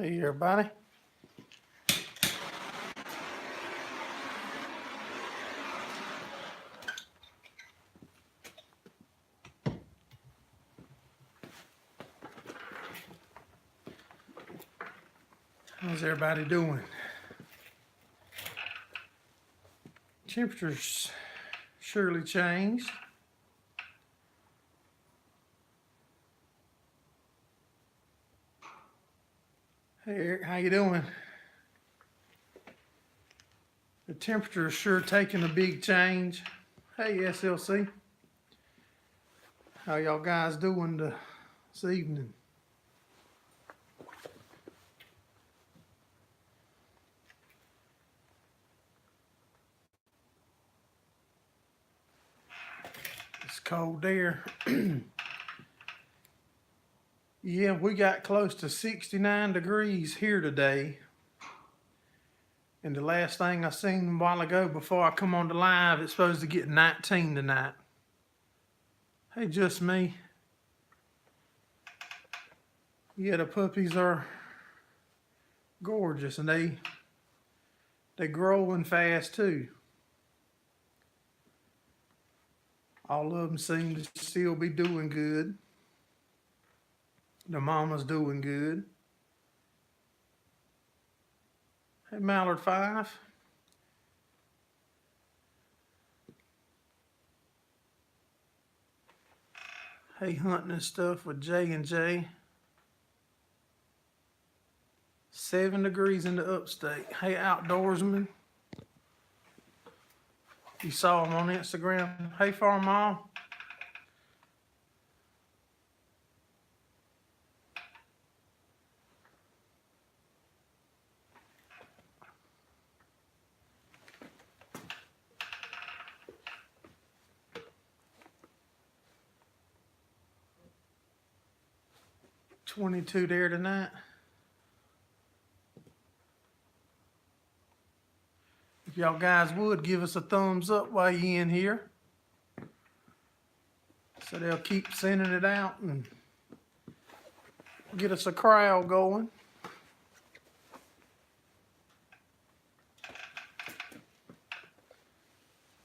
Hey everybody. How's everybody doing? Temperatures surely changed. Hey Eric, how you doing? The temperature's sure taking a big change. Hey SLC. How y'all guys doing this evening? It's cold there. Yeah, we got close to 69 degrees here today. And the last thing I seen a while ago before I come on the live, it's supposed to get 19 tonight. Hey, just me. Yeah, the puppies are gorgeous and they growing fast too. All of them seem to still be doing good. The mama's doing good. Hey, Mallard 5. Hey, hunting and stuff with J&J. 7 degrees in the upstate. Hey, outdoorsman. You saw him on Instagram. Hey, Farm Mom. $22 there tonight. If y'all guys would give us a thumbs up while you in here, so they'll keep sending it out and get us a crowd going.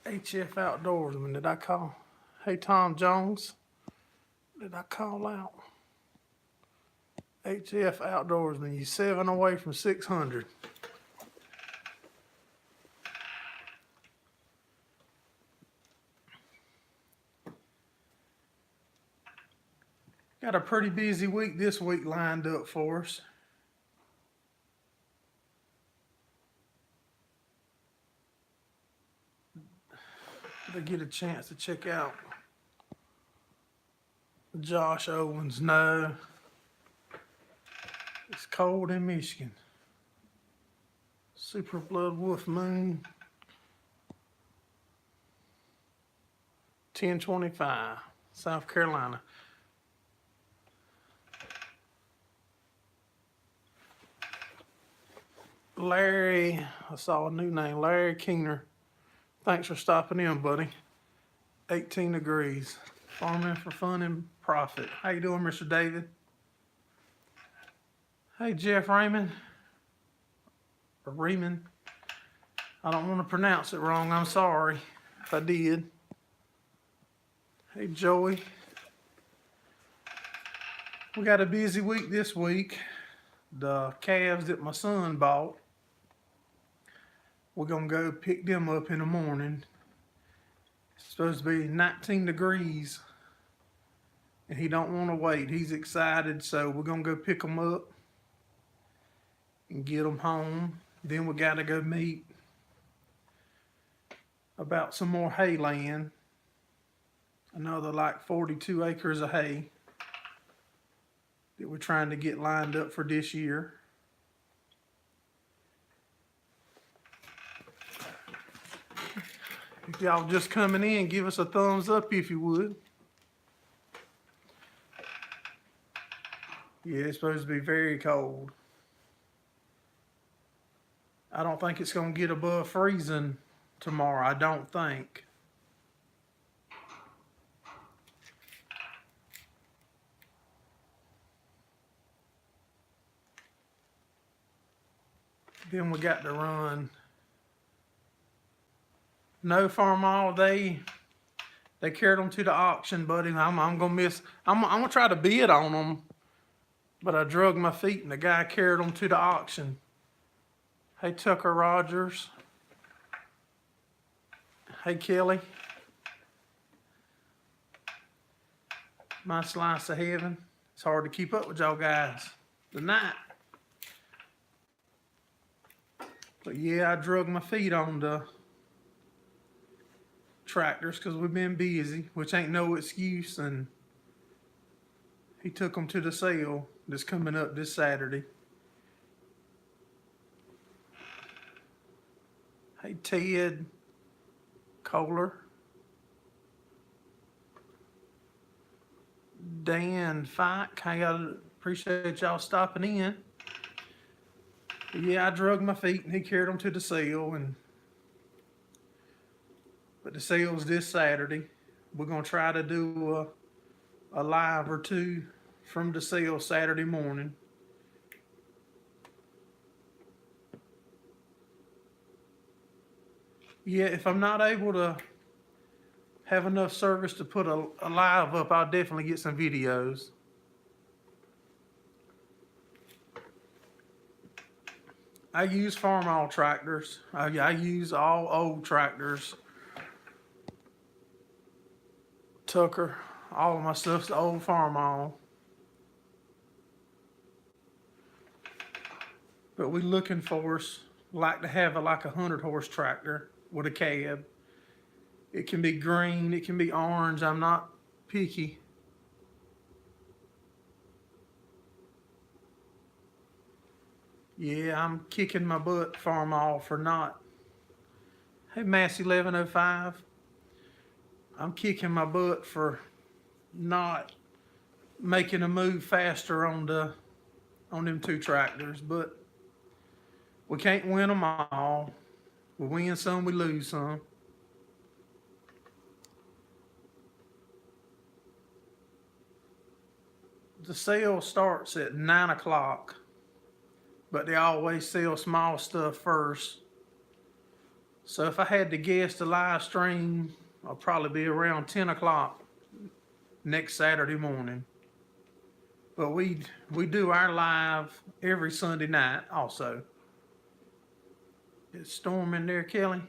HF Outdoorsman, did I call? Hey, Tom Jones, did I call out? HF Outdoorsman, you 7 away from 600. Got a pretty busy week this week lined up for us. Did I get a chance to check out Josh Owens? No. It's cold in Michigan. Super Blood Wolf Moon. 1025, South Carolina. Larry, I saw a new name, Larry Keener. Thanks for stopping in, buddy. 18 degrees. Farming for fun and profit. How you doing, Mr. David? Hey, Jeff Raymond. Or Reeman. I don't want to pronounce it wrong. I'm sorry if I did. Hey, Joey. We got a busy week this week. The calves that my son bought, we're going to go pick them up in the morning. It's supposed to be 19 degrees. And he don't want to wait. He's excited, so we're going to go pick them up and get them home. Then we got to go meet about some more hay land. Another like 42 acres of hay that we're trying to get lined up for this year. If y'all just coming in, give us a thumbs up if you would. Yeah, it's supposed to be very cold. I don't think it's going to get above freezing tomorrow. I don't think. Then we got to run No Farm All. They carried them to the auction, buddy. I'm gonna miss. I'm gonna try to bid on them, but I drug my feet and the guy carried them to the auction. Hey Tucker Rogers. Hey Kelly. My slice of heaven. It's hard to keep up with y'all guys tonight. But yeah, I drug my feet on the tractors because we've been busy, which ain't no excuse. And he took them to the sale that's coming up this Saturday. Hey Ted Kohler. Dan Fike, I appreciate y'all stopping in. Yeah, I drug my feet and he carried them to the sale, but the sale's this Saturday. We're gonna try to do a live or two from the sale Saturday morning. Yeah, if I'm not able to have enough service to put a live up, I'll definitely get some videos. I use farm all tractors. I use all old tractors. Tucker, all of my stuff's old farm all. But we looking for us, like to have like a 100-horse tractor with a cab. It can be green, it can be orange. I'm not picky. Yeah, I'm kicking my butt, farm all, for not. Hey, Massey 1105. I'm kicking my butt for not making a move faster on them two tractors, but we can't win them all. We win some, we lose some. The sale starts at 9 o'clock, but they always sell small stuff first. So if I had to guess, the live stream will probably be around 10 o'clock next Saturday morning. But we do our live every Sunday night also. It's storming there, Kelly.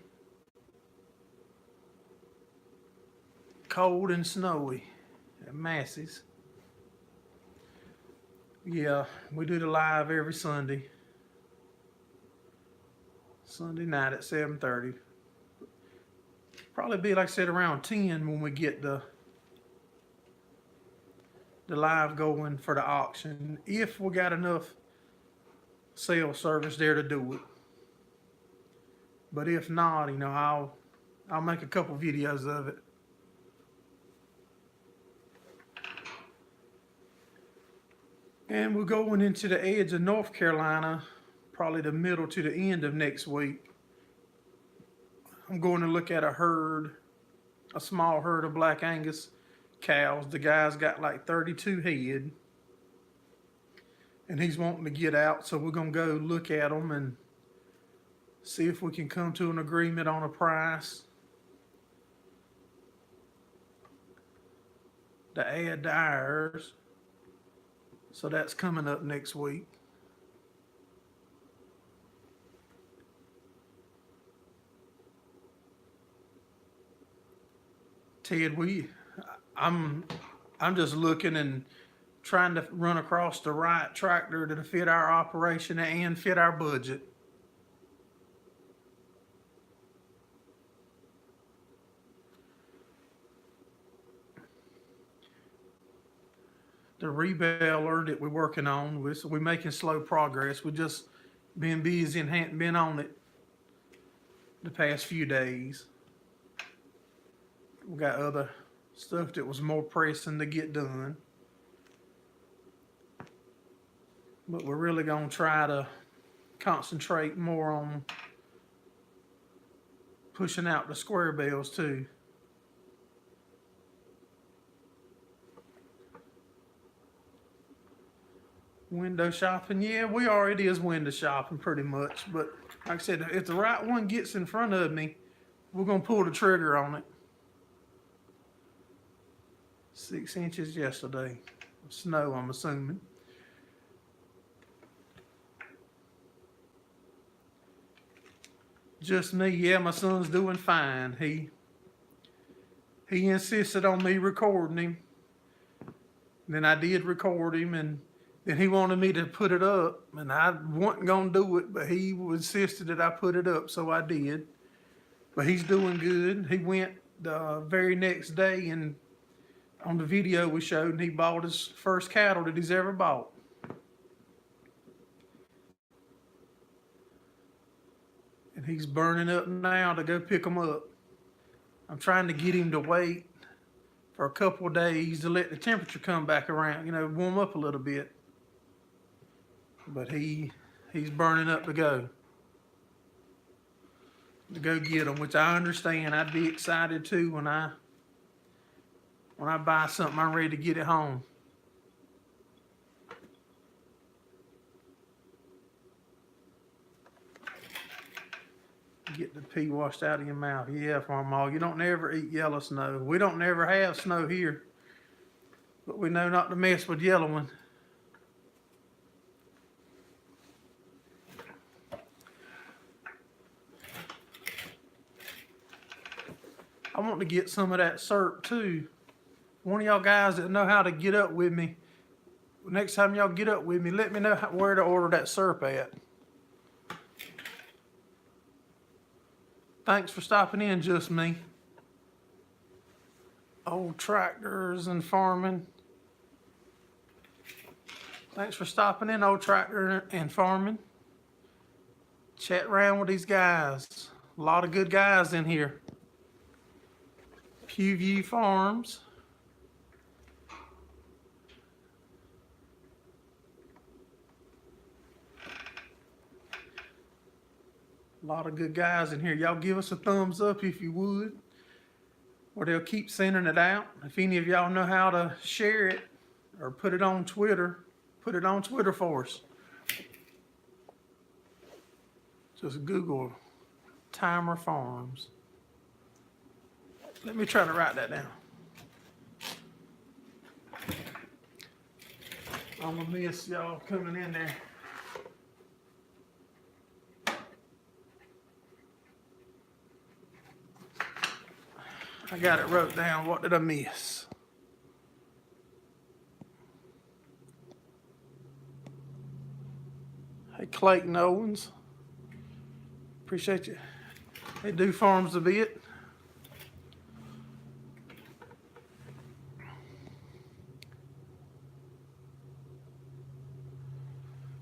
Cold and snowy at Massey's. Yeah, we do the live every Sunday. Sunday night at 7:30. Probably be, like I said, around 10 when we get the live going for the auction, if we got enough sale service there to do it. But if not, I'll make a couple videos of it. And we're going into the edge of North Carolina, probably the middle to the end of next week. I'm going to look at a small herd of Black Angus cows. The guy's got like 32 head. And he's wanting to get out, so we're going to go look at them and see if we can come to an agreement on a price to add to ours. So that's coming up next week. Ted, I'm just looking and trying to run across the right tractor to fit our operation and fit our budget. The rebaler that we're working on, we're making slow progress. We've just been busy and hadn't been on it the past few days. We got other stuff that was more pressing to get done. But we're really going to try to concentrate more on pushing out the square bales too. Window shopping, yeah, we are. It is window shopping pretty much. But like I said, if the right one gets in front of me, we're gonna pull the trigger on it. 6 inches yesterday. Snow, I'm assuming. Just me, yeah, my son's doing fine. He insisted on me recording him. Then I did record him, and then he wanted me to put it up, and I wasn't gonna do it, but he insisted that I put it up, so I did. But he's doing good. He went the very next day, and on the video we showed, and he bought his first cattle that he's ever bought. And he's burning up now to go pick them up. I'm trying to get him to wait for a couple of days to let the temperature come back around, warm up a little bit. But he's burning up to go get them, which I understand. I'd be excited too when I buy something, I'm ready to get it home. Get the pee washed out of your mouth. Yeah, Farmall, you don't never eat yellow snow. We don't never have snow here, but we know not to mess with yellow one. I want to get some of that syrup too. One of y'all guys that know how to get up with me, next time y'all get up with me, let me know where to order that syrup at. Thanks for stopping in, Just Me. Old tractors and farming. Thanks for stopping in, old tractor and farming. Chat around with these guys. A lot of good guys in here. Pewview Farms. A lot of good guys in here. Y'all give us a thumbs up if you would, or they'll keep sending it out. If any of y'all know how to share it or put it on Twitter, put it on Twitter for us. Just Google Timer Farms. Let me try to write that down. I'm gonna miss y'all coming in there. I got it wrote down. What did I miss? Hey, Clayton Owens. Appreciate you. They do farms a bit.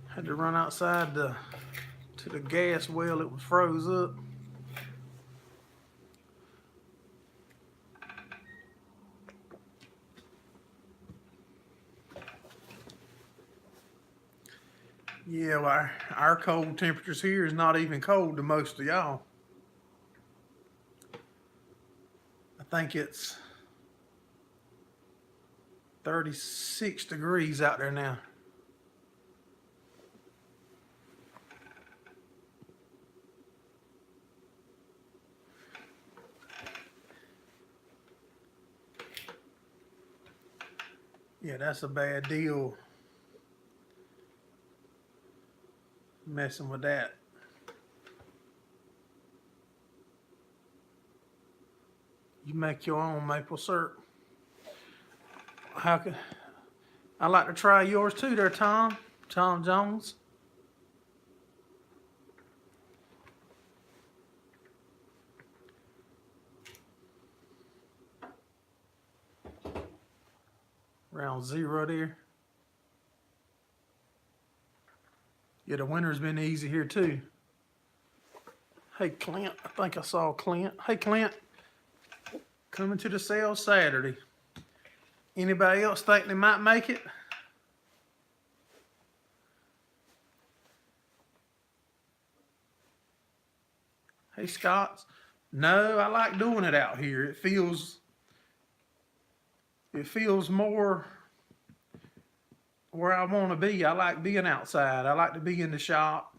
Had to run outside to the gas well. It was froze up. Yeah, well, our cold temperatures here is not even cold to most of y'all. I think it's 36 degrees out there now. Yeah, that's a bad deal. Messing with that. You make your own maple syrup. How can I like to try yours too there, Tom? Tom Jones. Around 0 there. Yeah, the winter's been easy here too. Hey, Clint, I think I saw Clint. Hey, Clint, coming to the sale Saturday. Anybody else think they might make it? Hey, Scott. No, I like doing it out here. It feels more, where I want to be. I like being outside. I like to be in the shop.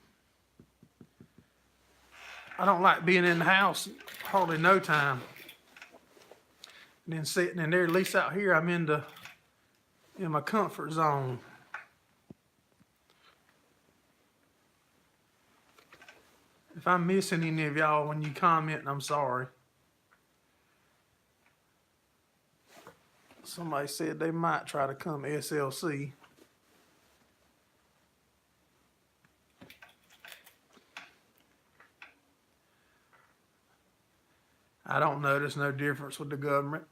I don't like being in the house hardly no time. And then sitting in there, at least out here, I'm in my comfort zone. If I'm missing any of y'all when you comment, I'm sorry. Somebody said they might try to come SLC. I don't notice no difference with the government.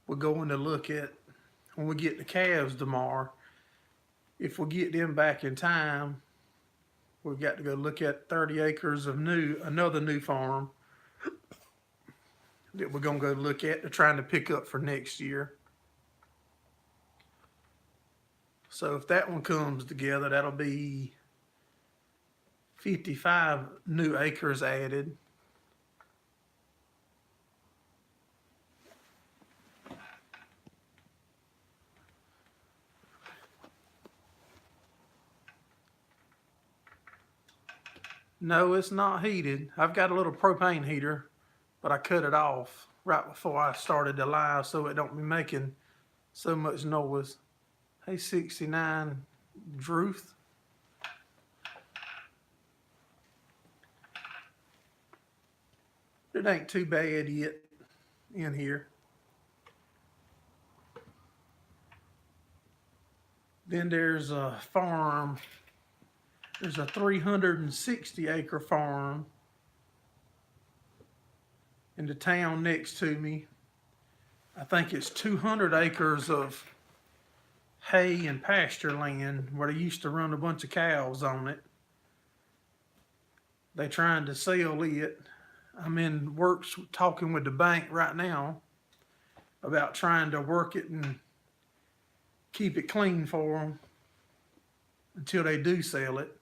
We're going to look at, when we get the calves tomorrow, if we get them back in time, we've got to go look at 30 acres of another new farm that we're going to go look at. They're trying to pick up for next year. So if that one comes together, that'll be 55 new acres added. No, it's not heated. I've got a little propane heater, but I cut it off right before I started the live so it don't be making so much noise. Hey, 69 Druth. It ain't too bad yet in here. Then there's a farm. There's a 360 acre farm in the town next to me. I think it's 200 acres of hay and pasture land where they used to run a bunch of cows on it. They trying to sell it. I'm in works talking with the bank right now about trying to work it and keep it clean for them until they do sell it.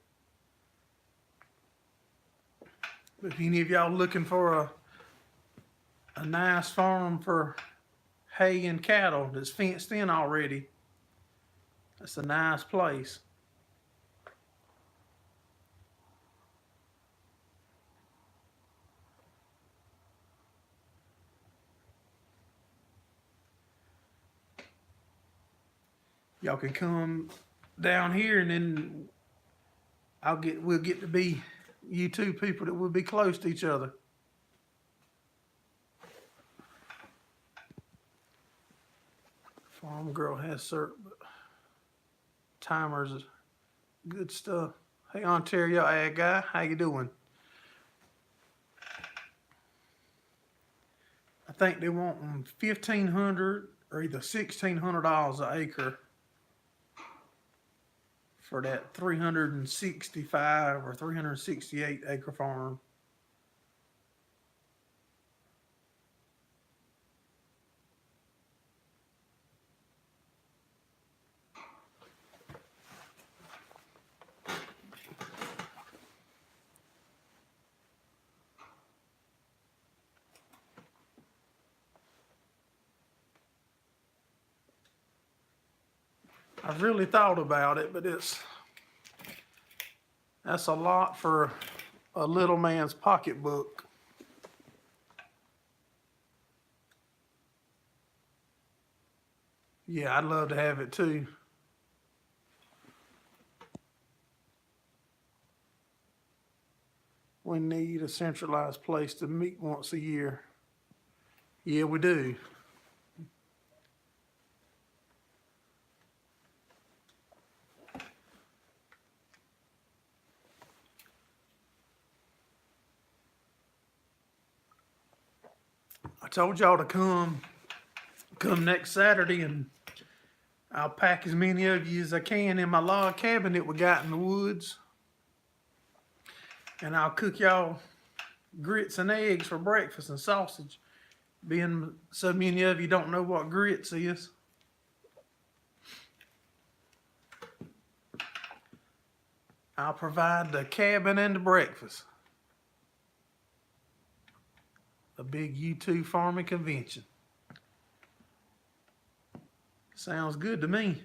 If any of y'all looking for a nice farm for hay and cattle that's fenced in already, that's a nice place. Y'all can come down here and then we'll get to be you two people that will be close to each other. Farm girl has certain timers, good stuff. Hey, Ontario ag guy, how you doing? I think they want $1,500 or either $1,600 an acre for that 365 or 368 acre farm. I've really thought about it, but that's a lot for a little man's pocketbook. Yeah, I'd love to have it too. We need a centralized place to meet once a year. Yeah, we do. I told y'all to come next Saturday and I'll pack as many of you as I can in my log cabin that we got in the woods. And I'll cook y'all grits and eggs for breakfast and sausage. Being so many of you don't know what grits is. I'll provide the cabin and the breakfast. A big U2 farming convention. Sounds good to me.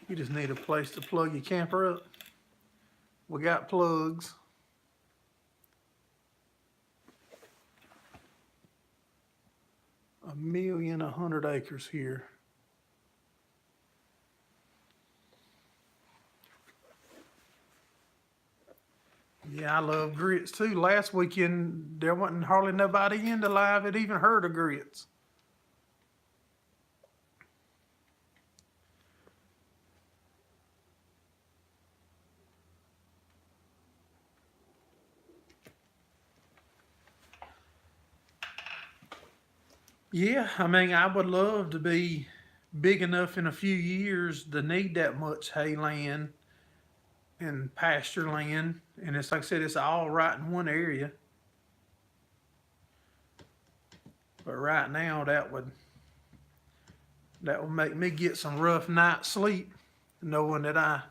You just need a place to plug your camper up. We got plugs. A 1,100,000 acres here. Yeah, I love grits too. Last weekend, there wasn't hardly nobody in the live that even heard of grits. Yeah, I mean, I would love to be big enough in a few years to need that much hay land and pasture land. And it's like I said, it's all right in one area. But right now, that would make me get some rough night's sleep, knowing that I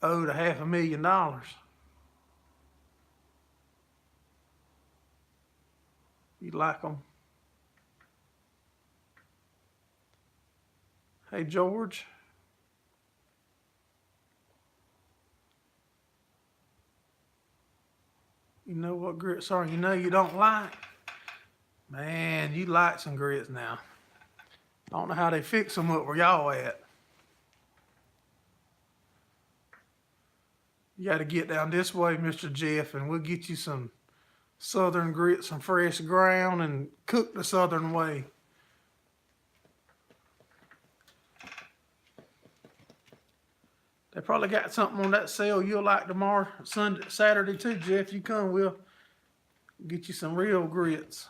owed $500,000. You like them? Hey, George. You know what grits are you know you don't like? Man, you like some grits now. I don't know how they fix them up where y'all at. You got to get down this way, Mr. Jeff, and we'll get you some southern grits, some fresh ground, and cook the southern way. They probably got something on that sale you'll like tomorrow, Saturday too, Jeff. You come, we'll get you some real grits.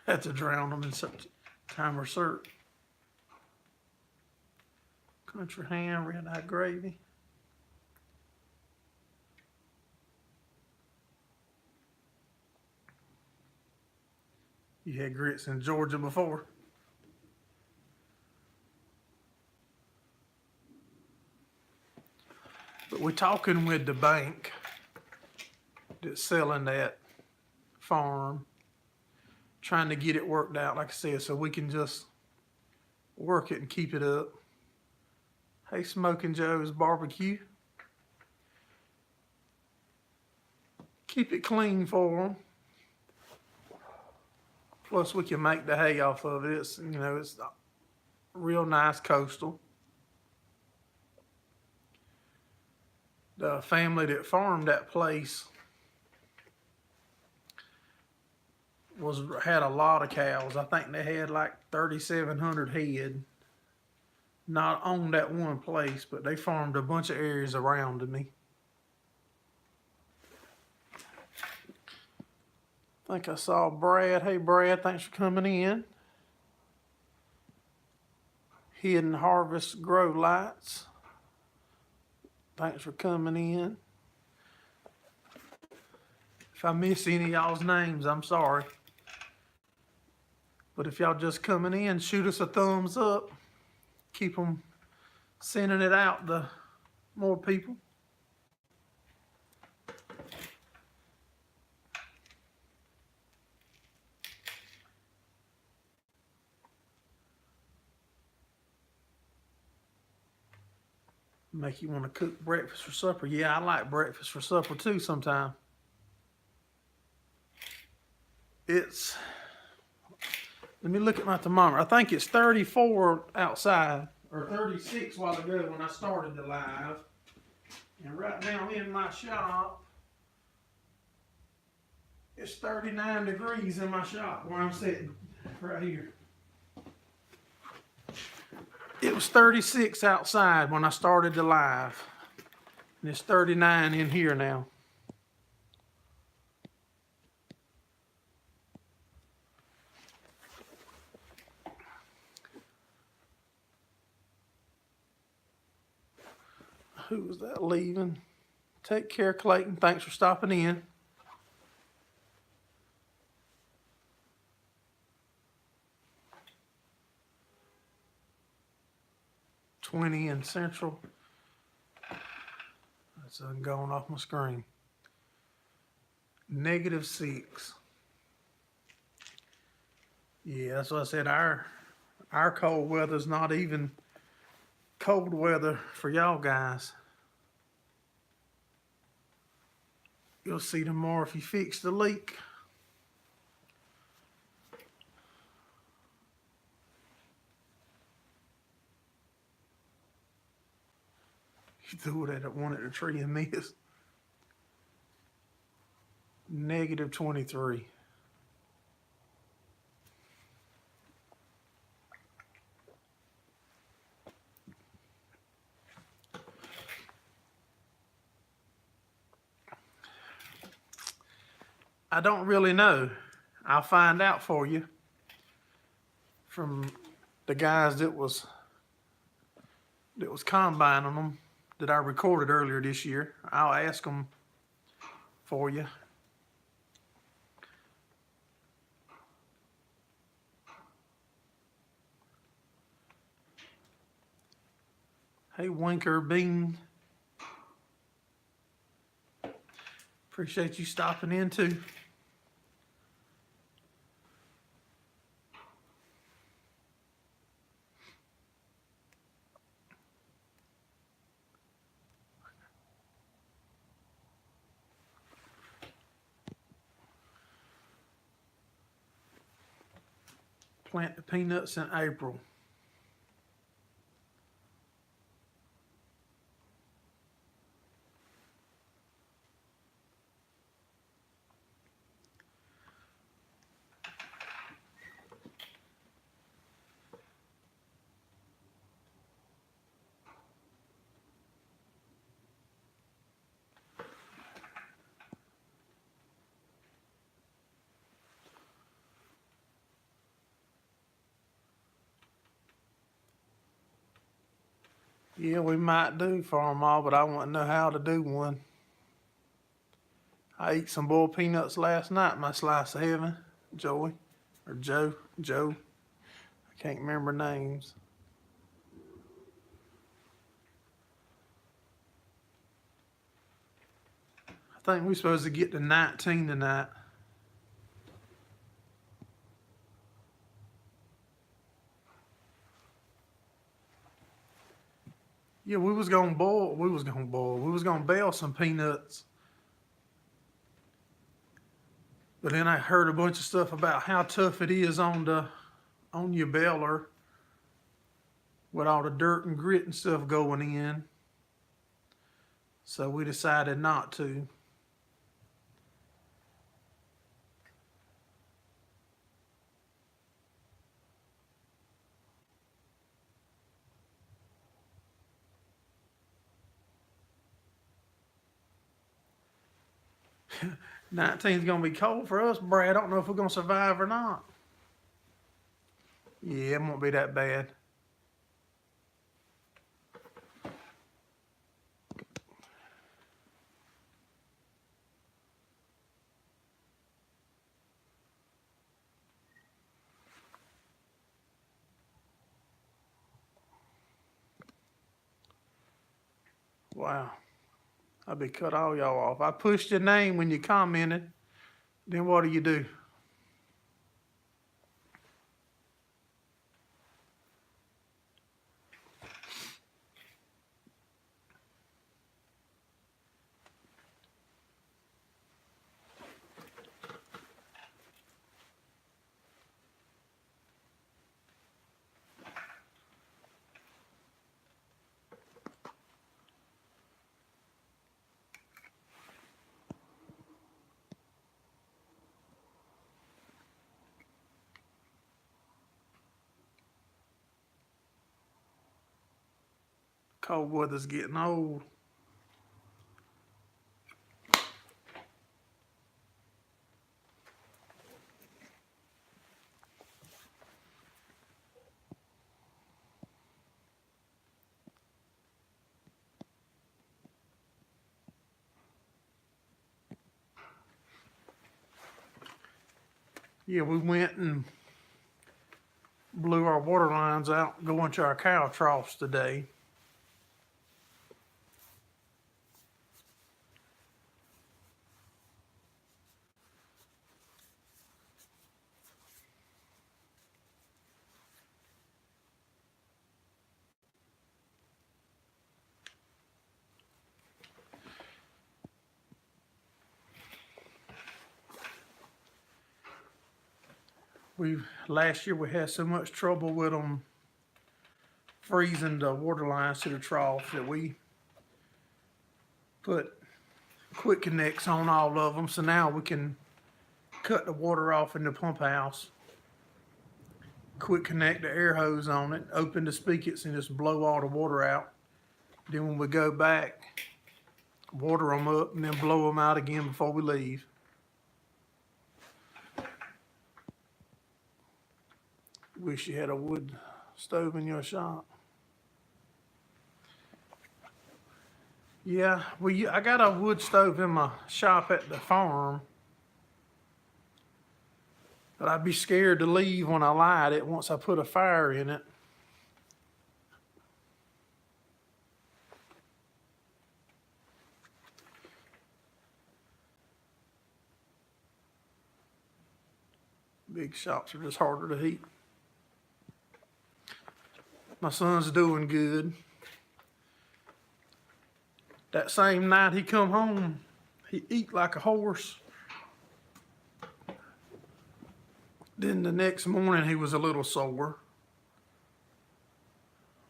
Had to drown them in such time of syrup. Country ham, red eye gravy. You had grits in Georgia before. But we're talking with the bank that's selling that farm, trying to get it worked out, like I said, so we can just work it and keep it up. Hey, Smoking Joe's Barbecue. Keep it clean for them. Plus, we can make the hay off of it. It's, you know, it's real nice coastal. The family that farmed that place had a lot of cows. I think they had like 3,700 head. Not on that one place, but they farmed a bunch of areas around me. I think I saw Brad. Hey, Brad, thanks for coming in. Hidden Harvest Grow Lights. Thanks for coming in. If I miss any of y'all's names, I'm sorry. But if y'all just coming in, shoot us a thumbs up. Keep them sending it out to more people. Make you want to cook breakfast for supper. Yeah, I like breakfast for supper too sometimes. It's, let me look at my thermometer. I think it's 34 outside, or 36 while ago when I started the live. And right now in my shop, it's 39 degrees in my shop where I'm sitting, right here. It was 36 outside when I started the live. And it's 39 in here now. Who was that leaving? Take care, Clayton. Thanks for stopping in. $20 in Central. That's going off my screen. -6. Yeah, that's what I said. Our cold weather's not even cold weather for y'all guys. You'll see tomorrow if you fix the leak. You threw it at one at the tree and missed. -23. I don't really know. I'll find out for you from the guys that was combining them that I recorded earlier this year. I'll ask them for you. Hey, Winker Bean. Appreciate you stopping in too. Plant the peanuts in April. Yeah, we might do farm all, but I wouldn't know how to do one. I ate some boiled peanuts last night, my slice of heaven, Joey, or Joe. I can't remember names. I think we're supposed to get to 19 tonight. Yeah, we was gonna bale some peanuts. But then I heard a bunch of stuff about how tough it is on your baler with all the dirt and grit and stuff going in. So we decided not to. '19's gonna be cold for us, Brad. I don't know if we're gonna survive or not. Yeah, it won't be that bad. Wow. I'll be cut all y'all off. I pushed your name when you commented. Then what do? Cold weather's getting old. Yeah, we went and blew our water lines out going to our cow troughs today. Last year we had so much trouble with them freezing the water lines to the trough that we put quick connects on all of them, so now we can cut the water off in the pump house, quick connect the air hose on it, open the spigots and just blow all the water out. Then when we go back, water them up and then blow them out again before we leave. Wish you had a wood stove in your shop. Yeah, well, I got a wood stove in my shop at the farm, but I'd be scared to leave when I light it once I put a fire in it. Big shops are just harder to heat. My son's doing good. That same night he come home, he eat like a horse. Then the next morning he was a little sore,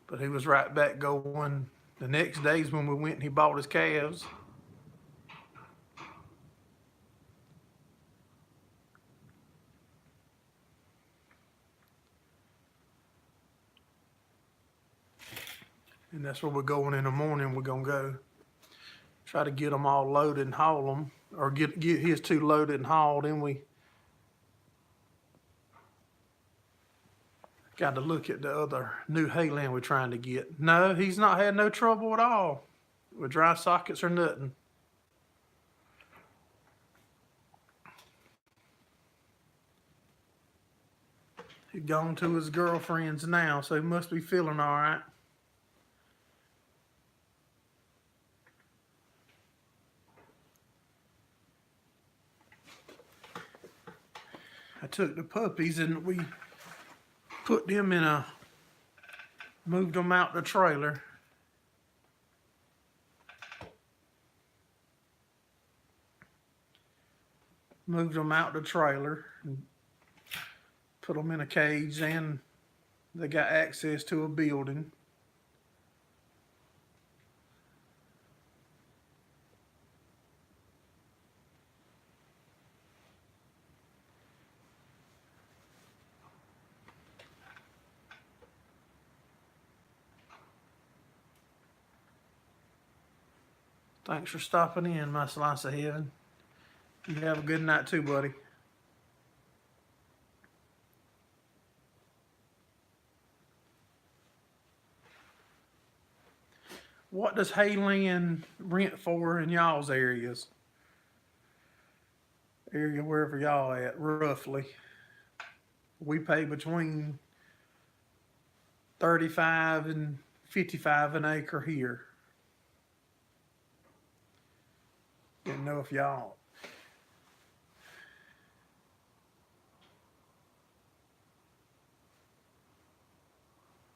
but he was right back going. The next day's when we went and he bought his calves. And that's where we're going in the morning. We're gonna go try to get them all loaded and haul them, or get his two loaded and hauled. Then we got to look at the other new hayland we're trying to get. No, he's not had no trouble at all with dry sockets or nothing. He's gone to his girlfriend's now, so he must be feeling all right. I took the puppies and we put them in moved them out the trailer. Moved them out the trailer and put them in a cage, and they got access to a building. Thanks for stopping in, my slice of heaven. You have a good night too, buddy. What does hayland rent for in y'all's areas? Area wherever y'all at, roughly. We pay between 35 and 55 an acre here. Didn't know if y'all.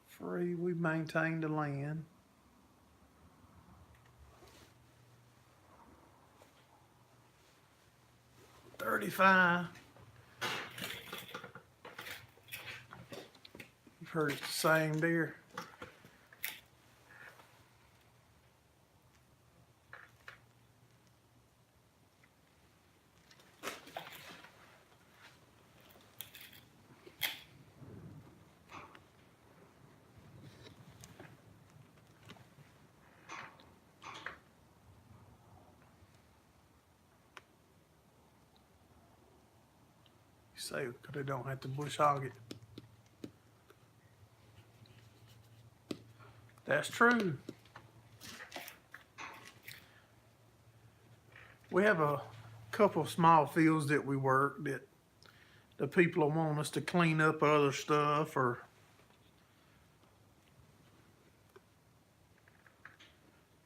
Free, we maintain the land. $35. You've heard it's the same there. Say, because they don't have to bush hog it. That's true. We have a couple of small fields that we work that the people will want us to clean up other stuff, or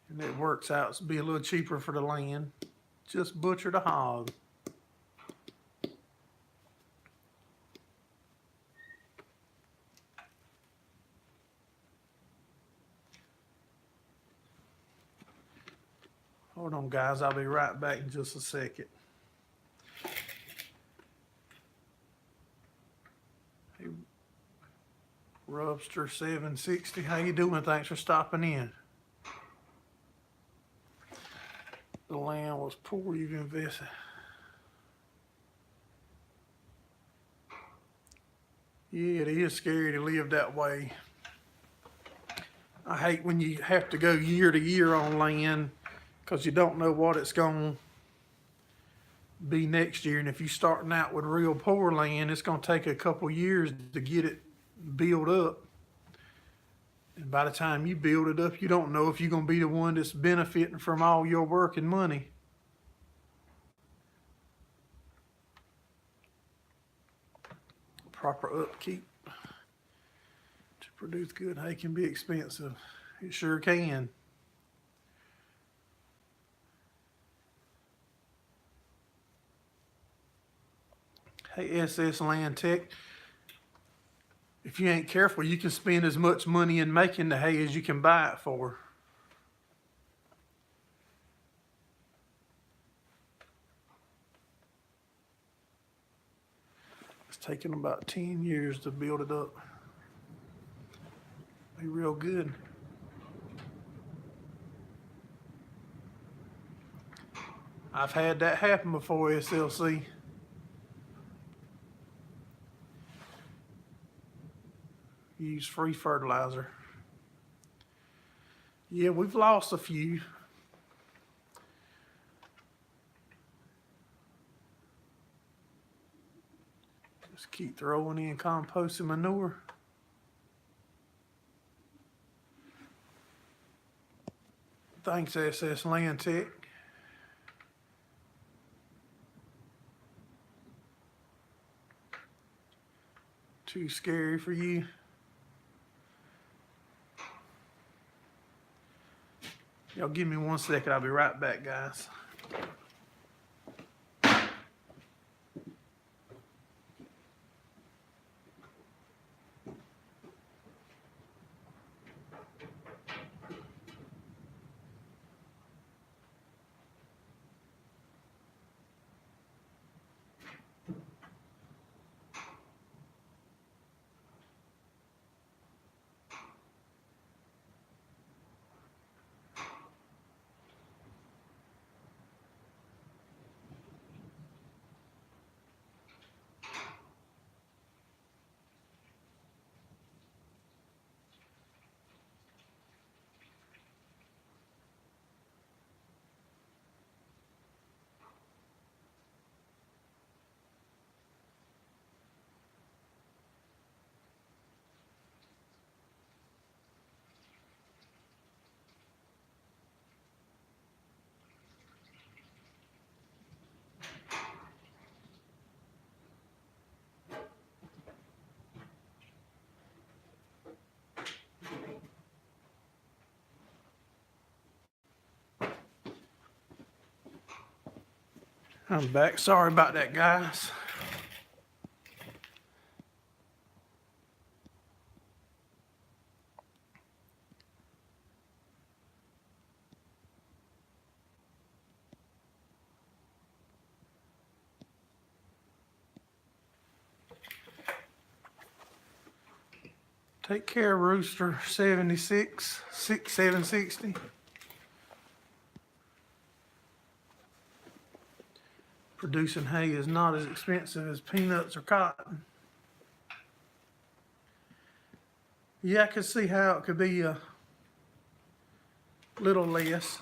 and it works out to be a little cheaper for the land. Just butcher the hog. Hold on, guys. I'll be right back in just a second. Hey, Rubster 760, how you doing? Thanks for stopping in. The land was poor. You've invested. Yeah, it is scary to live that way. I hate when you have to go year to year on land because you don't know what it's going to be next year. And if you're starting out with real poor land, it's going to take a couple years to get it built up. And by the time you build it up, you don't know if you're going to be the one that's benefiting from all your work and money. Proper upkeep to produce good hay can be expensive. It sure can. Hey, SS Land Tech, if you ain't careful, you can spend as much money in making the hay as you can buy it for. It's taken about 10 years to build it up. Be real good. I've had that happen before, SLC. Use free fertilizer. Yeah, we've lost a few. Just keep throwing in compost and manure. Thanks, SS Land Tech. Too scary for you? Y'all give me 1 second, I'll be right back, guys. I'm back. Sorry about that, guys. Take care, Rooster 76, 760. Producing hay is not as expensive as peanuts or cotton. Yeah, I could see how it could be a little less.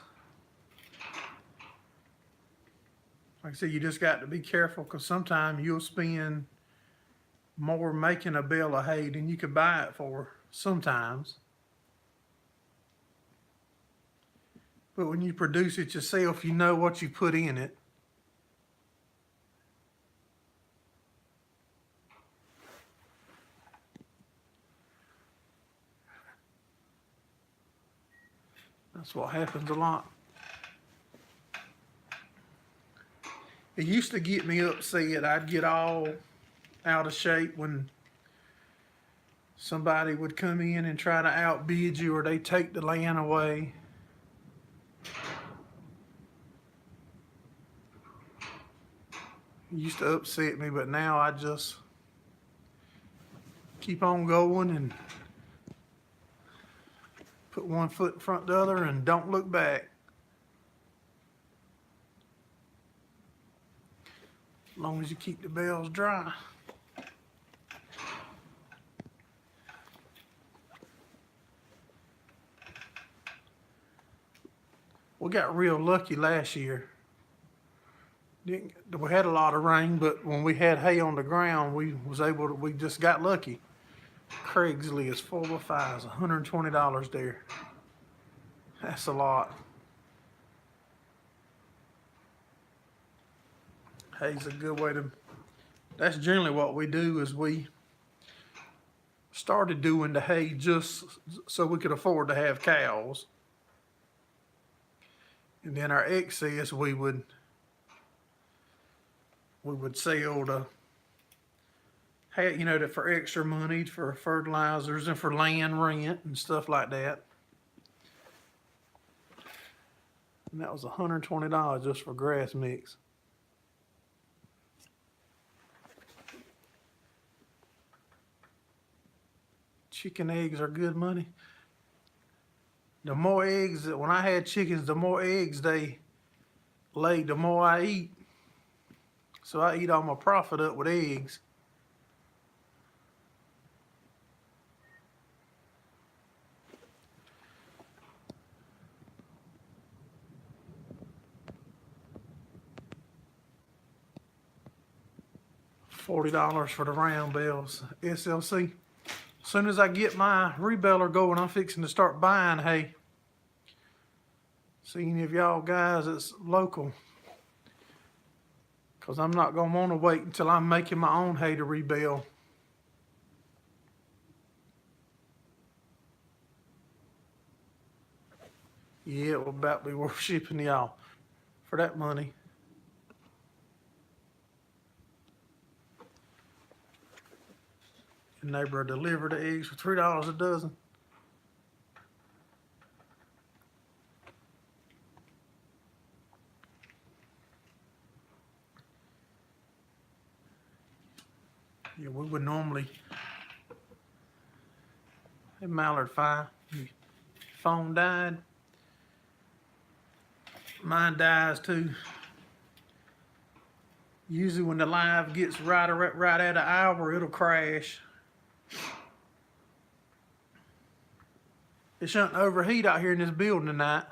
Like I said, you just got to be careful because sometimes you'll spend more making a bale of hay than you could buy it for sometimes. But when you produce it yourself, you know what you put in it. That's what happens a lot. It used to get me upset. I'd get all out of shape when somebody would come in and try to outbid you, or they take the land away. It used to upset me, but now I just keep on going and put one foot in front of the other and don't look back. As long as you keep the bales dry. We got real lucky last year. We had a lot of rain, but when we had hay on the ground, we just got lucky. Craigslist is full of fires, $120 there. That's a lot. Hay's a good way to, that's generally what we do. Is we started doing the hay just so we could afford to have cows. And then our excess we would sell to, you know, for extra money for fertilizers and for land rent and stuff like that. And that was $120 just for grass mix. Chicken eggs are good money. The more eggs, when I had chickens, the more eggs they lay, the more I eat. So I eat all my profit up with eggs. $40 for the round bales, SLC. As soon as I get my rebeller going, I'm fixing to start buying hay. See any of y'all guys that's local. Because I'm not going to want to wait until I'm making my own hay to rebel. Yeah, it will about be worth shipping y'all for that money. Your neighbor will deliver the eggs for $3 a dozen. Yeah, we would normally, hey, mallard fire, phone died. Mine dies too. Usually when the live gets right at an hour, it'll crash. It shouldn't overheat out here in this building tonight.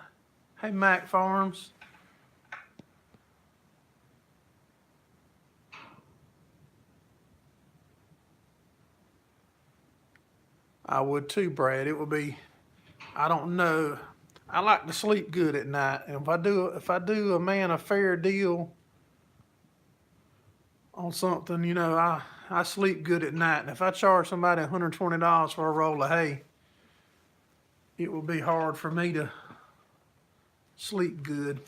Hey, Mac Farms. I would too, Brad. It would be, I don't know. I like to sleep good at night. And if I do a man a fair deal on something, you know, I sleep good at night. And if I charge somebody $120 for a roll of hay, it will be hard for me to sleep good.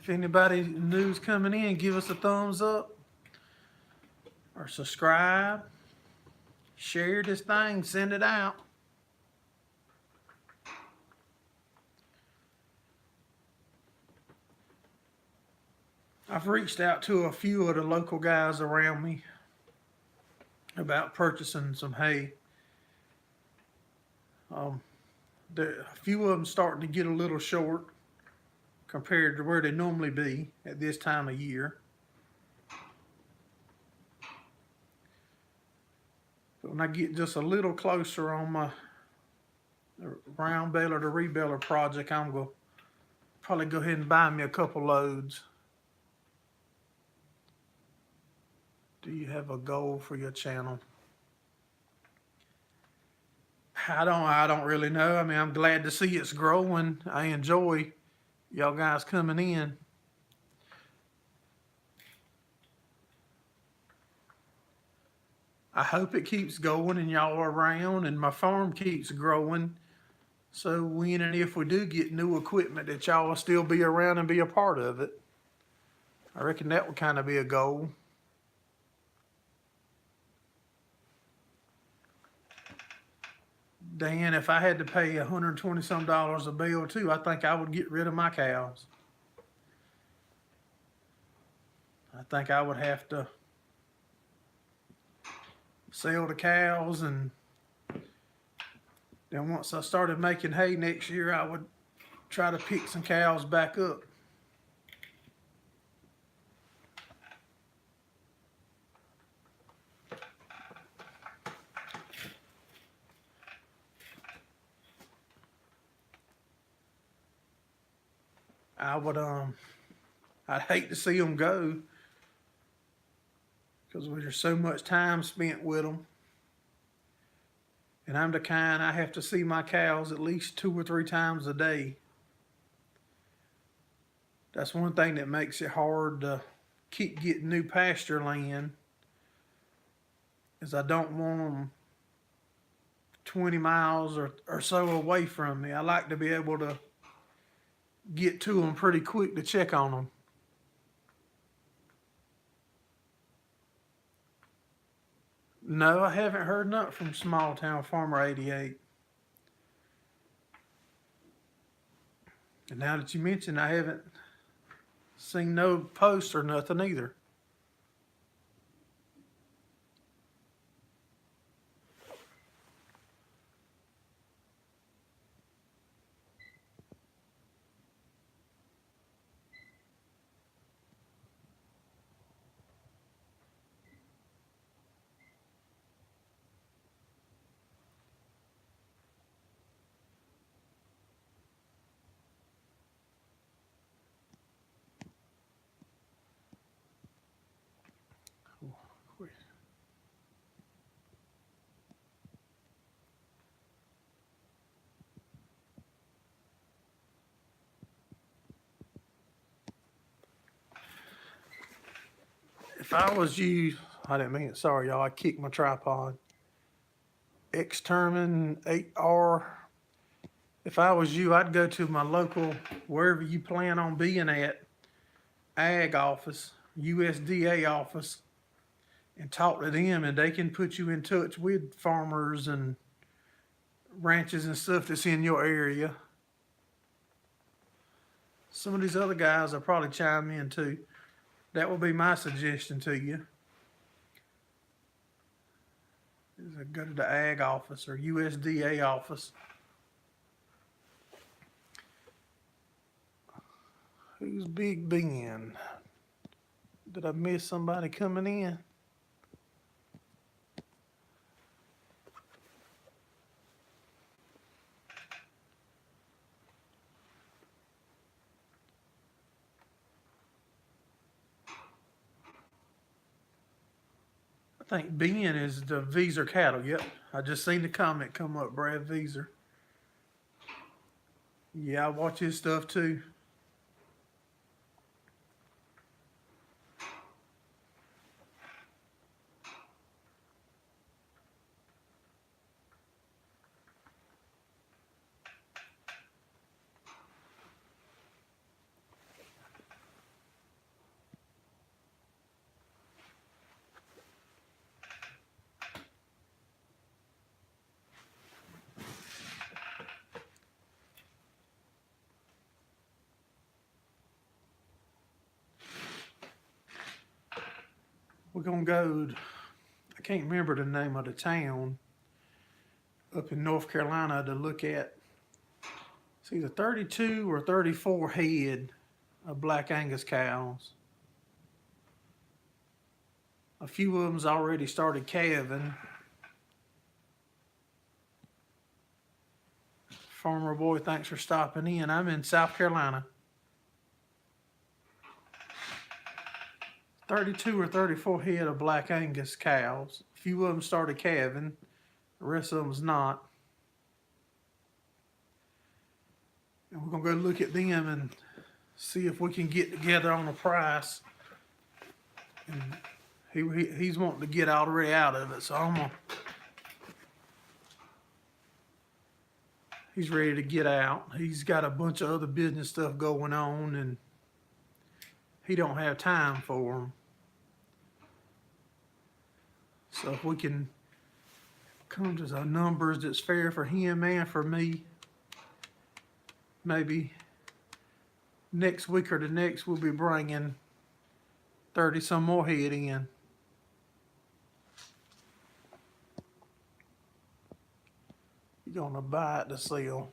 If anybody new's coming in, give us a thumbs up or subscribe. Share this thing, send it out. I've reached out to a few of the local guys around me about purchasing some hay. A few of them starting to get a little short compared to where they normally be at this time of year. But when I get just a little closer on my round baler to rebeller project, I'm going to probably go ahead and buy me a couple loads. Do you have a goal for your channel? I don't really know. I mean, I'm glad to see it's growing. I enjoy y'all guys coming in. I hope it keeps going and y'all are around and my farm keeps growing. So when and if we do get new equipment, that y'all will still be around and be a part of it. I reckon that would kind of be a goal. Dan, if I had to pay $120 some a bale too, I think I would get rid of my cows. I think I would have to sell the cows, and then once I started making hay next year, I would try to pick some cows back up. I'd hate to see them go because there's so much time spent with them. And I'm the kind, I have to see my cows at least 2 or 3 times a day. That's one thing that makes it hard to keep getting new pasture land, is I don't want them 20 miles or so away from me. I like to be able to get to them pretty quick to check on them. No, I haven't heard nothing from Small Town Farmer 88. And now that you mention, I haven't seen no posts or nothing either. If I was you, I didn't mean it. Sorry, y'all. I kicked my tripod. Extermin 8R. If I was you, I'd go to my local, wherever you plan on being at, ag office, USDA office, and talk to them, and they can put you in touch with farmers and ranches and stuff that's in your area. Some of these other guys will probably chime in too. That would be my suggestion to you. Is to go to the ag office or USDA office. Who's Big Ben? Did I miss somebody coming in? I think Ben is the Vieser cattle. Yep, I just seen the comment come up, Brad Vieser. Yeah, I watch his stuff too. We're gonna go, I can't remember the name of the town up in North Carolina to look at. It's either 32 or 34 head of Black Angus cows. A few of them's already started calving. Farmer Boy, thanks for stopping in. I'm in South Carolina. 32 or 34 head of Black Angus cows. A few of them started calving. The rest of them's not. And we're gonna go look at them and see if we can get together on a price. And He's wanting to get already out of it, so he's ready to get out. He's got a bunch of other business stuff going on, and he don't have time for them. So if we can come to some numbers that's fair for him and for me, maybe next week or the next we'll be bringing 30 some more head in. You're gonna buy it to sell.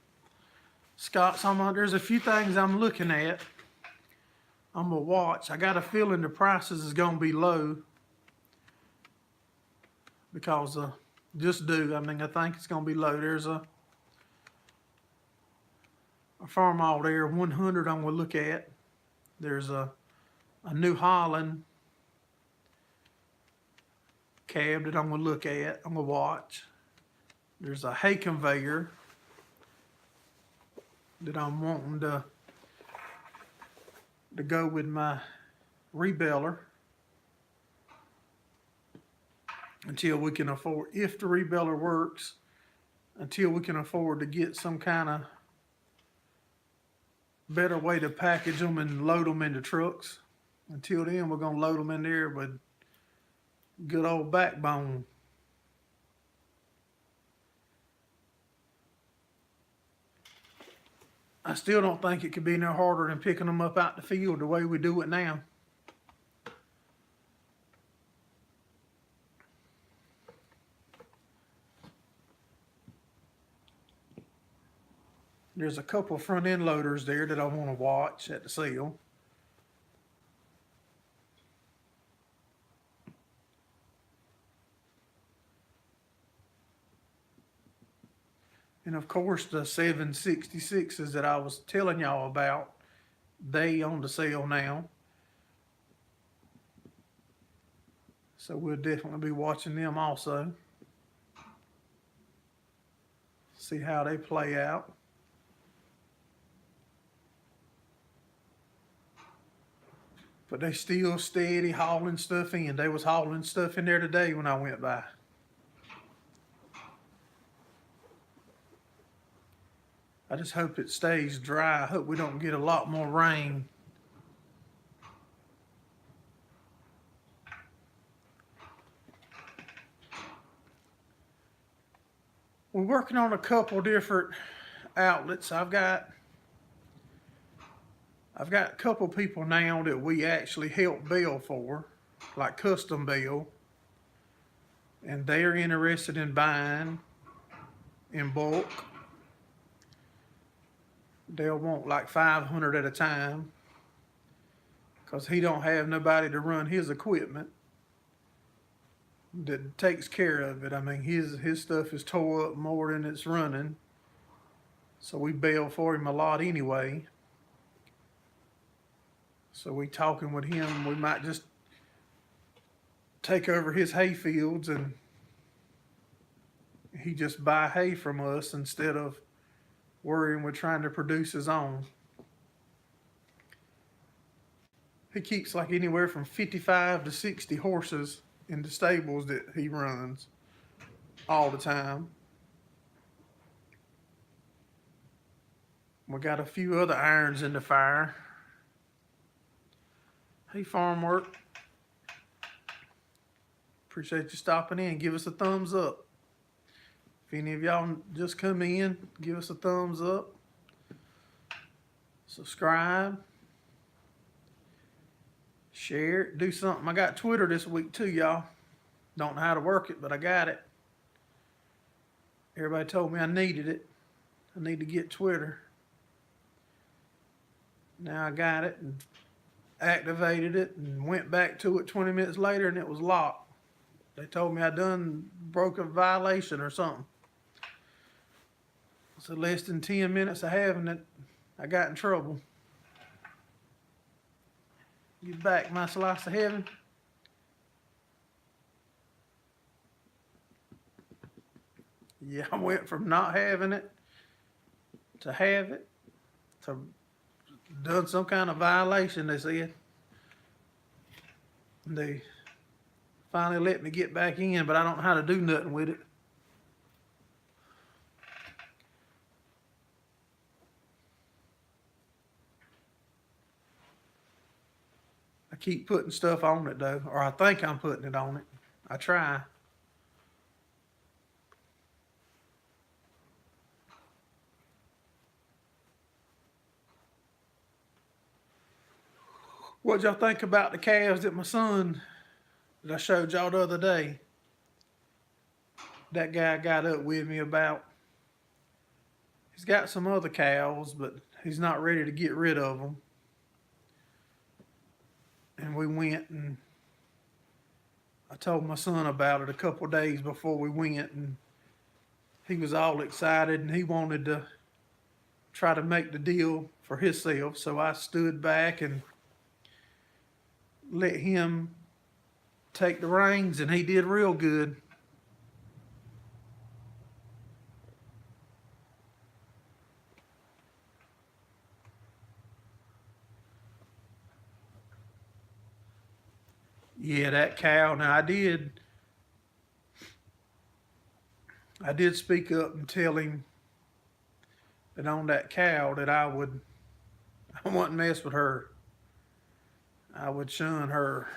Scott, there's a few things I'm looking at. I'm gonna watch. I got a feeling the prices is gonna be low because I think it's gonna be low. There's a farm out there, 100 I'm gonna look at. There's a New Holland cab that I'm gonna look at. I'm gonna watch. There's a hay conveyor that I'm wanting to go with my rebeller until we can afford, if the rebeller works, until we can afford to get some kind of better way to package them and load them into trucks. Until then, we're gonna load them in there with good old backbone. I still don't think it could be no harder than picking them up out the field the way we do it now. There's a couple front end loaders there that I want to watch at the sale. And of course the 766s that I was telling y'all about, they on the sale now. So we'll definitely be watching them also. See how they play out. But they still steady hauling stuff in. They was hauling stuff in there today when I went by. I just hope it stays dry. I hope we don't get a lot more rain. We're working on a couple different outlets. I've got a couple people now that we actually help bail for, like custom bail, and they're interested in buying in bulk. They'll want like 500 at a time because he don't have nobody to run his equipment that takes care of it. I mean, his stuff is tore up more than it's running, so we bail for him a lot anyway. So we talking with him, we might just take over his hay fields and he just buy hay from us instead of worrying with trying to produce his own. He keeps like anywhere from 55 to 60 horses in the stables that he runs all the time. We got a few other irons in the fire. Hey, Farm Work. Appreciate you stopping in. Give us a thumbs up. If any of y'all just come in, give us a thumbs up. Subscribe. Share it. Do something. I got Twitter this week too, y'all. Don't know how to work it, but I got it. Everybody told me I needed it. I need to get Twitter. Now I got it and activated it and went back to it 20 minutes later and it was locked. They told me I done broke a violation or something. So less than 10 minutes of having it, I got in trouble. You back, my slice of heaven? Yeah, I went from not having it to have it to done some kind of violation, they said. finally let me get back in, but I don't know how to do nothing with it. I keep putting stuff on it though, or I think I'm putting it on it. I try. What y'all think about the calves that my son, that I showed y'all the other day? That guy got up with me about. He's got some other cows, but he's not ready to get rid of them. And we went and I told my son about it a couple days before we went, and he was all excited and he wanted to try to make the deal for himself. So I stood back and let him take the reins, and he did real good. Yeah, that cow. Now I did speak up and tell him that on that cow that I wouldn't mess with her. I would shun her.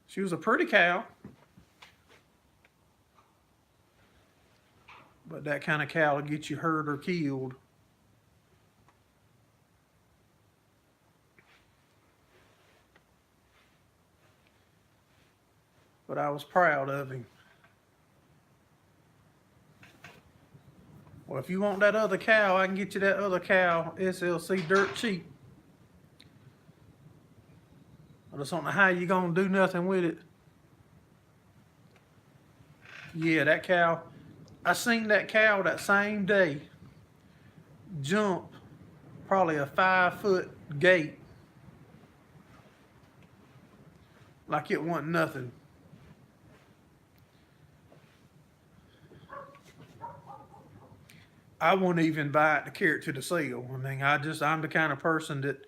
She was a pretty cow, but that kind of cow will get you hurt or killed. But I was proud of him. Well, if you want that other cow, I can get you that other cow, SLC, dirt cheap. I just don't know how you gonna do nothing with it. Yeah, that cow. I seen that cow that same day jump probably a 5-foot gate like it wasn't nothing. I wouldn't even buy it to carry it to the sale. I mean, I'm the kind of person that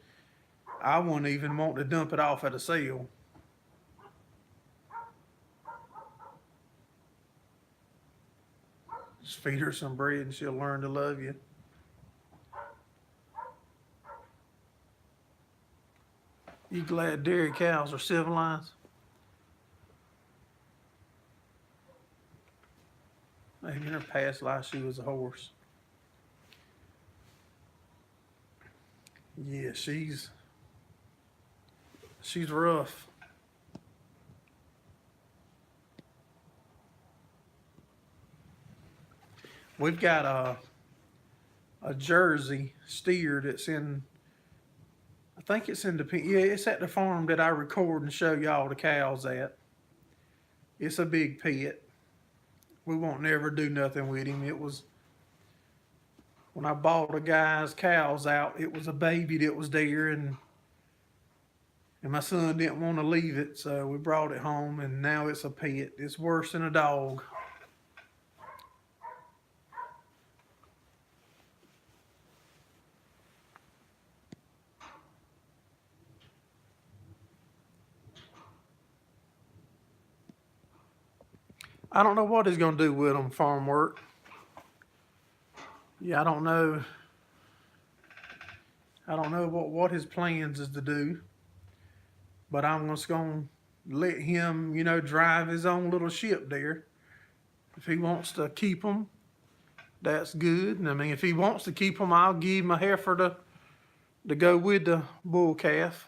I wouldn't even want to dump it off at a sale. Just feed her some bread and she'll learn to love you. You glad dairy cows are civilized? Maybe in her past life she was a horse. Yeah, she's rough. We've got a Jersey steer that's in, I think it's in the, yeah, it's at the farm that I record and show y'all the cows at. It's a big pet. We won't never do nothing with him. It was, when I bought a guy's cows out, it was a baby that was there, and my son didn't want to leave it, so we brought it home, and now it's a pet. It's worse than a dog. I don't know what he's going to do with them, farm work. Yeah, I don't know. I don't know what his plans is to do, but I'm just going to let him, drive his own little ship there. If he wants to keep them, that's good. And I mean, if he wants to keep them, I'll give him a heifer to go with the bull calf.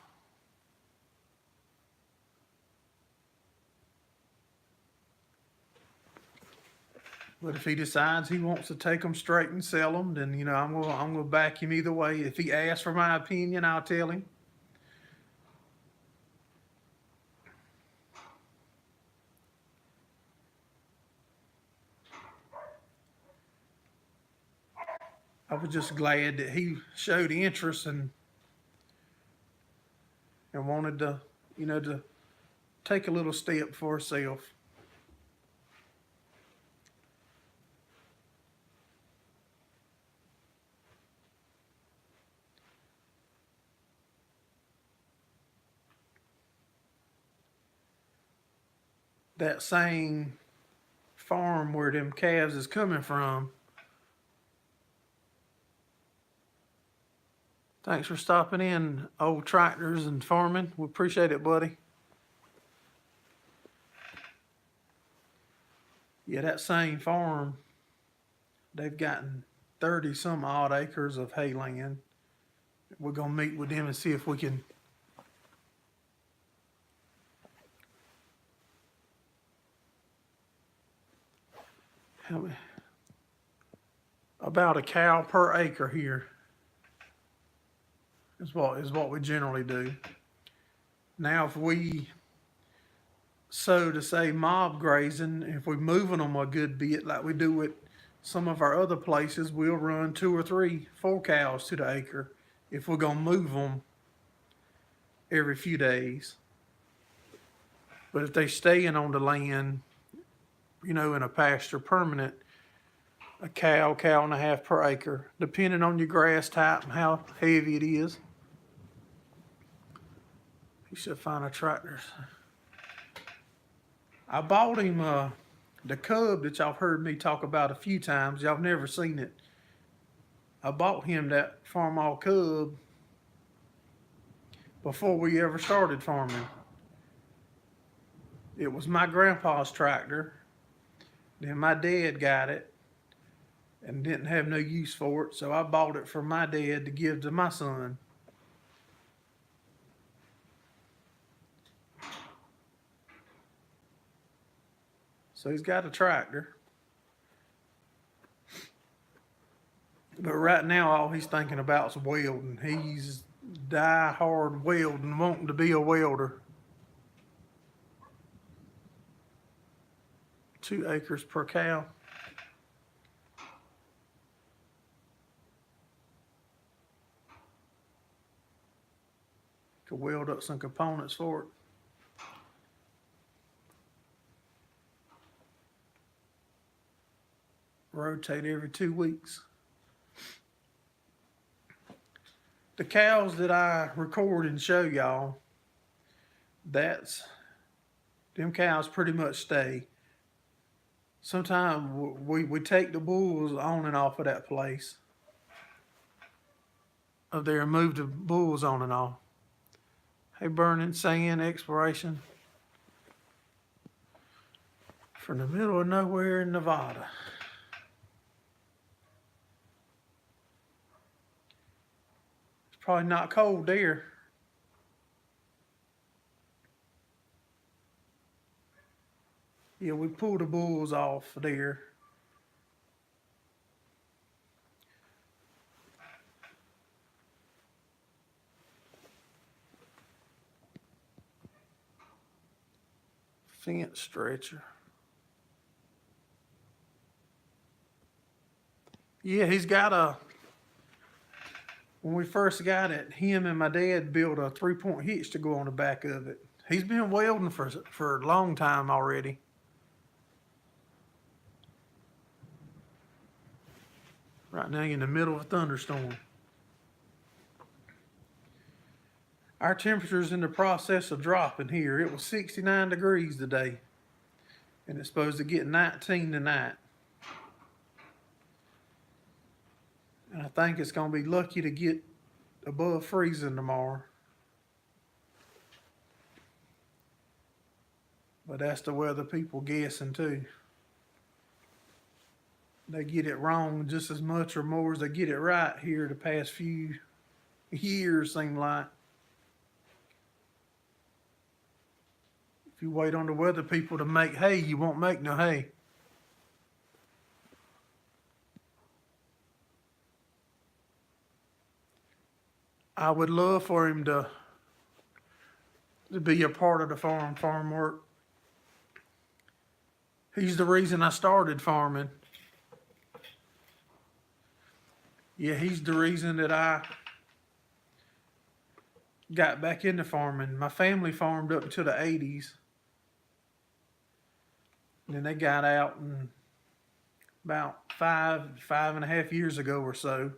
But if he decides he wants to take them straight and sell them, then I'm gonna back him either way. If he asks for my opinion, I'll tell him. I was just glad that he showed interest and wanted to, to take a little step for himself. that same farm where them calves is coming from. Thanks for stopping in, Old Tractors and Farming. We appreciate it, buddy. Yeah, that same farm, they've gotten 30 some odd acres of hay land. We're gonna meet with them and see if we can about a cow per acre here is what we generally do. Now, if we sow to say mob grazing, if we're moving them a good bit like we do at some of our other places, we'll run 2 or 3, 4 cows to the acre if we're gonna move them every few days. But if they staying on the land, in a pasture permanent, a cow, cow and a half per acre, depending on your grass type and how heavy it is. You should find a tractor. I bought him the cub that y'all heard me talk about a few times. Y'all never seen it. I bought him that farm-all cub before we ever started farming. It was my grandpa's tractor. Then my dad got it and didn't have no use for it, so I bought it for my dad to give to my son. So he's got a tractor. But right now, all he's thinking about is welding. He's die-hard welding, wanting to be a welder. 2 acres per cow. Could weld up some components for it. Rotate every 2 weeks. The cows that I record and show y'all, them cows pretty much stay. Sometimes we take the bulls on and off of that place up there and move the bulls on and off. Hey, burning sand exploration from the middle of nowhere in Nevada. It's probably not cold there. Yeah, we pulled the bulls off there. Fence stretcher. Yeah, he's got when we first got it, him and my dad built a 3-point hitch to go on the back of it. He's been welding for a long time already. Right now in the middle of a thunderstorm. Our temperature's in the process of dropping here. It was 69 degrees today. And it's supposed to get 19 tonight. And I think it's going to be lucky to get above freezing tomorrow. But that's the weather people guessing too. They get it wrong just as much or more as they get it right here the past few years, seem like. If you wait on the weather people to make hay, you won't make no hay. I would love for him to be a part of the farm work. He's the reason I started farming. Yeah, he's the reason that I got back into farming. My family farmed up until the 80s. Then they got out and about 5.5 years ago or so.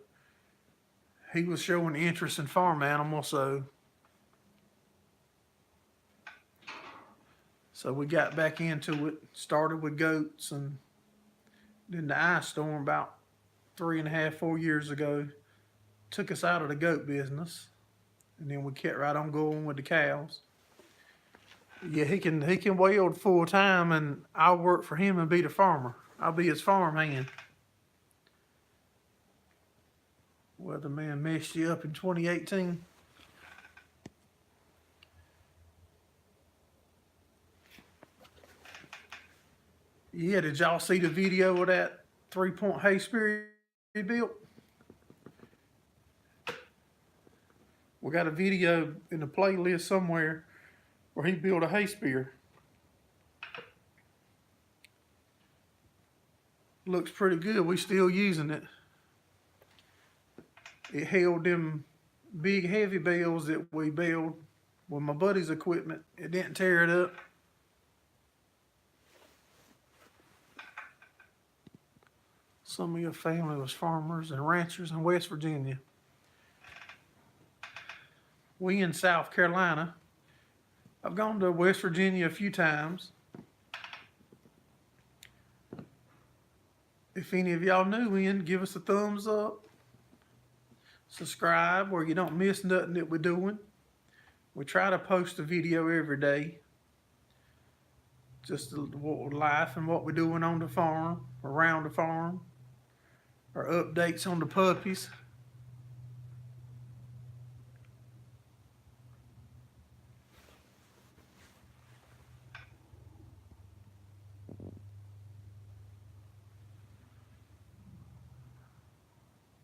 He was showing interest in farm animals, so So we got back into it, started with goats, and then the ice storm about 3.5, 4 years ago took us out of the goat business, and then we kept right on going with the cows. Yeah, he can weld full time, and I'll work for him and be the farmer. I'll be his farm hand. Well, the man messed you up in 2018. Yeah, did y'all see the video of that 3-point hay spear he built? We got a video in the playlist somewhere where he built a hay spear. Looks pretty good. We still using it. It held them big heavy bales that we built with my buddy's equipment. It didn't tear it up. Some of your family was farmers and ranchers in West Virginia. We in South Carolina. I've gone to West Virginia a few times. If any of y'all new in, give us a thumbs up. Subscribe where you don't miss nothing that we're doing. We try to post a video every day. Just life and what we're doing on the farm, around the farm, or updates on the puppies.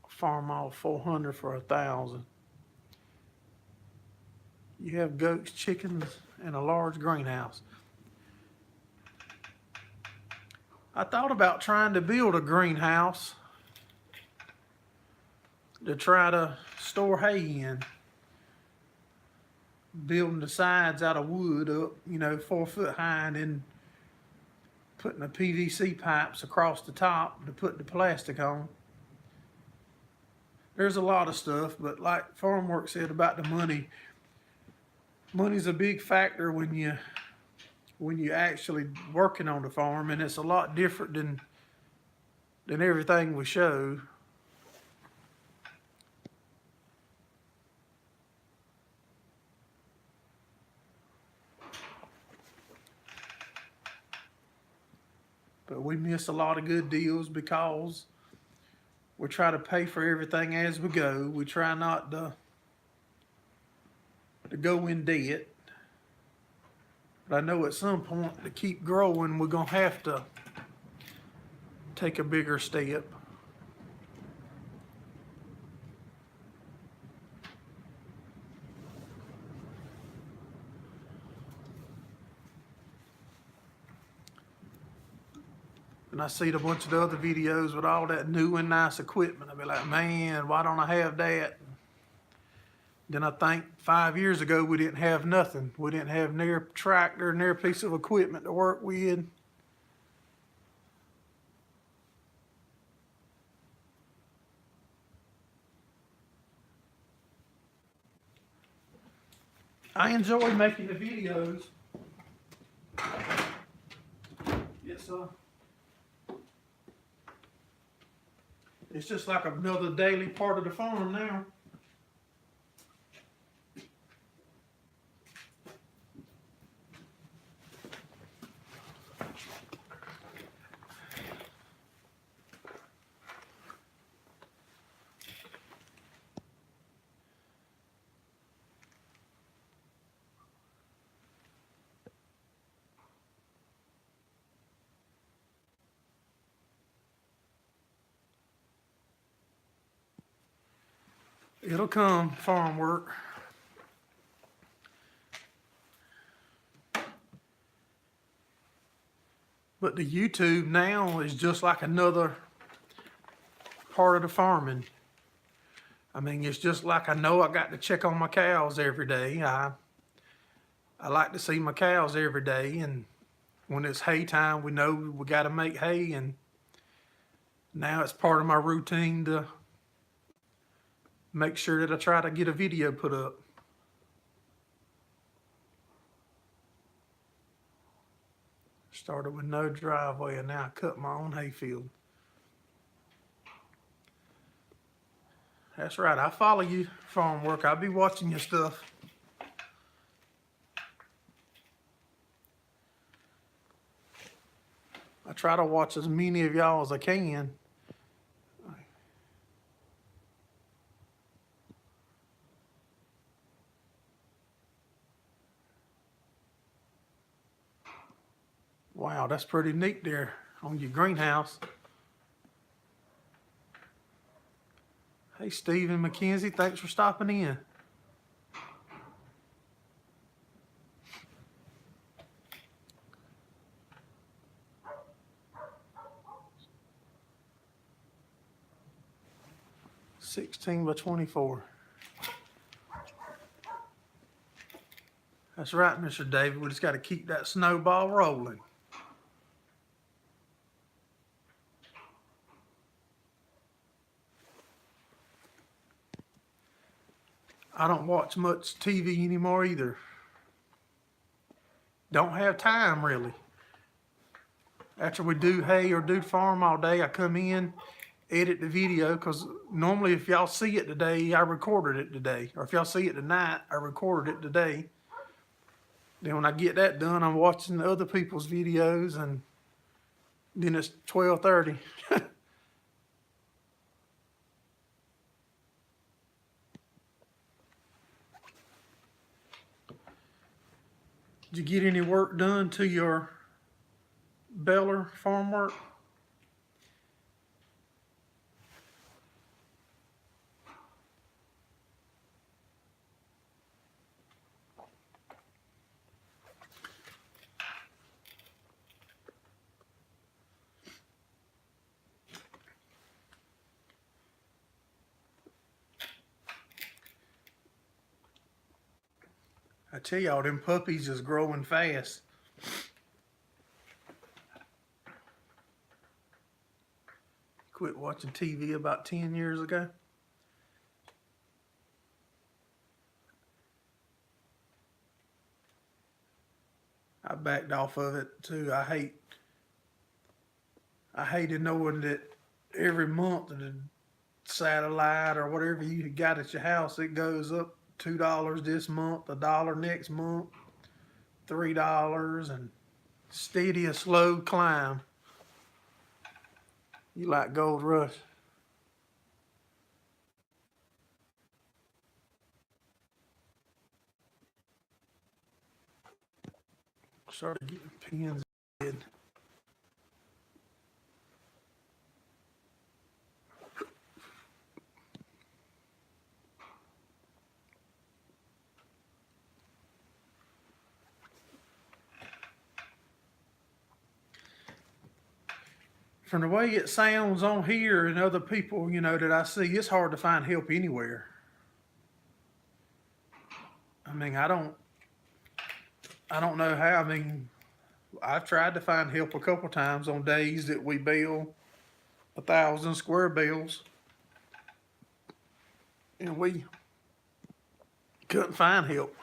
Farm all 400 for 1,000. You have goats, chickens, and a large greenhouse. I thought about trying to build a greenhouse to try to store hay in. Building the sides out of wood up, 4 foot high, and then putting the PVC pipes across the top to put the plastic on. There's a lot of stuff, but like Farm Work said about the money, money's a big factor when you actually working on the farm, and it's a lot different than everything we show. But we miss a lot of good deals because we try to pay for everything as we go. We try not to go in debt. But I know at some point to keep growing, we're going to have to take a bigger step. And I see a bunch of the other videos with all that new and nice equipment. I'll be like, man, why don't I have that? Then I think 5 years ago we didn't have nothing. We didn't have near a tractor, near a piece of equipment to work with. I enjoy making the videos. Yes, sir. It's just like another daily part of the farm now. It'll come, Farm Work. But the YouTube now is just like another part of the farming. I mean, it's just like I know I got to check on my cows every day. I like to see my cows every day, and when it's hay time, we know we got to make hay, and now it's part of my routine to make sure that I try to get a video put up. Started with no driveway and now I cut my own hayfield. That's right, I follow you, farm work. I'll be watching your stuff. I try to watch as many of y'all as I can. Wow, that's pretty neat there on your greenhouse. Hey, Stephen McKenzie, thanks for stopping in. $16 by $24. That's right, Mr. David. We just got to keep that snowball rolling. I don't watch much TV anymore either. Don't have time really. After we do hay or do farm all day, I come in, edit the video, because normally if y'all see it today, I recorded it today. Or if y'all see it tonight, I recorded it today. Then when I get that done, I'm watching other people's videos, and then it's 12:30. Did you get any work done to your baler farm work? I tell y'all, them puppies is growing fast. Quit watching TV about 10 years ago. I backed off of it too. I hated knowing that every month the satellite or whatever you got at your house, it goes up $2 this month, $1 next month, $3, and steady a slow climb. You like Gold Rush? Started getting pins in. From the way it sounds on here and other people, that I see, it's hard to find help anywhere. I mean, I don't know how. I mean, I've tried to find help a couple times on days that we bale 1,000 square bales, and we couldn't find help.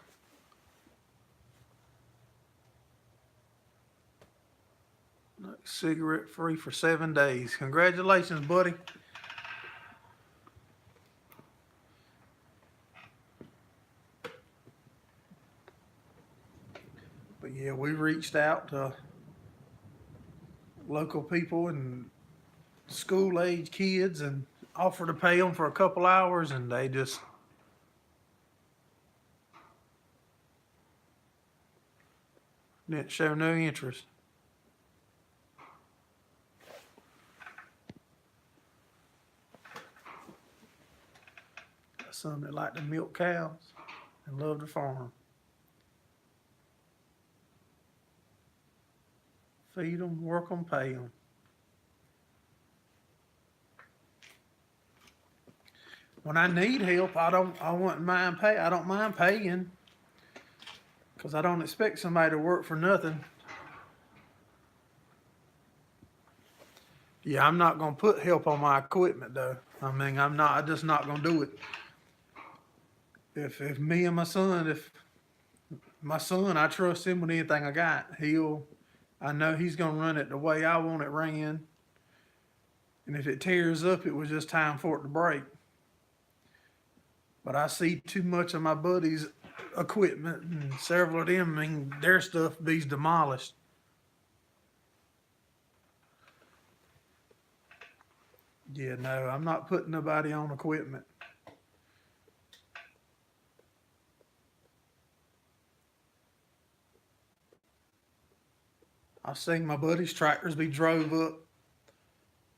Cigarette free for 7 days. Congratulations, buddy. But yeah, we reached out to local people and school age kids and offered to pay them for a couple hours, and they just didn't show no interest. Got some that like to milk cows and love to farm. Feed them, work them, pay them. When I need help, I don't mind paying, because I don't expect somebody to work for nothing. Yeah, I'm not gonna put help on my equipment though. I mean, I'm just not gonna do it. If my son, I trust him with anything I got, he'll I know he's gonna run it the way I want it ran, and if it tears up, it was just time for it to break. But I see too much of my buddies' equipment, and several of them, I mean, their stuff be demolished. Yeah, no, I'm not putting nobody on equipment. I've seen my buddies' tractors be drove up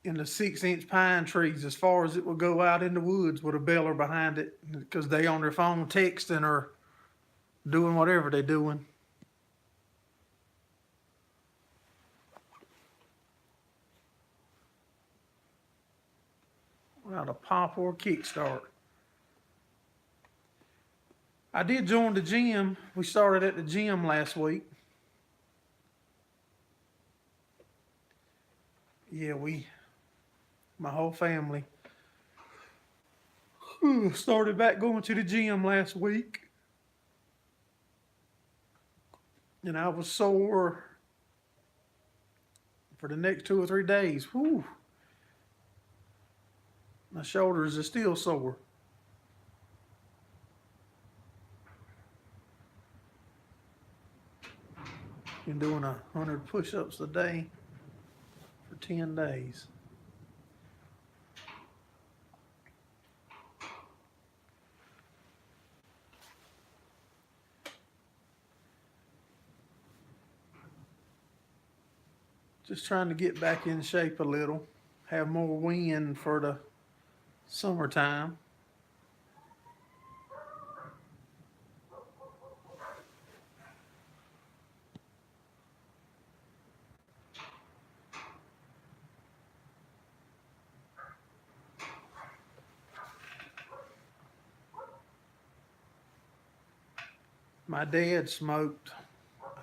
in the 6-inch pine trees as far as it will go out in the woods with a baler behind it because they on their phone texting or doing whatever they're doing. Without a pop or a kickstart. I did join the gym. We started at the gym last week. Yeah, my whole family started back going to the gym last week. And I was sore for the next 2 or 3 days. Whew. My shoulders are still sore. Been doing 100 push-ups a day for 10 days. Just trying to get back in shape a little. Have more wind for the summertime. My dad smoked,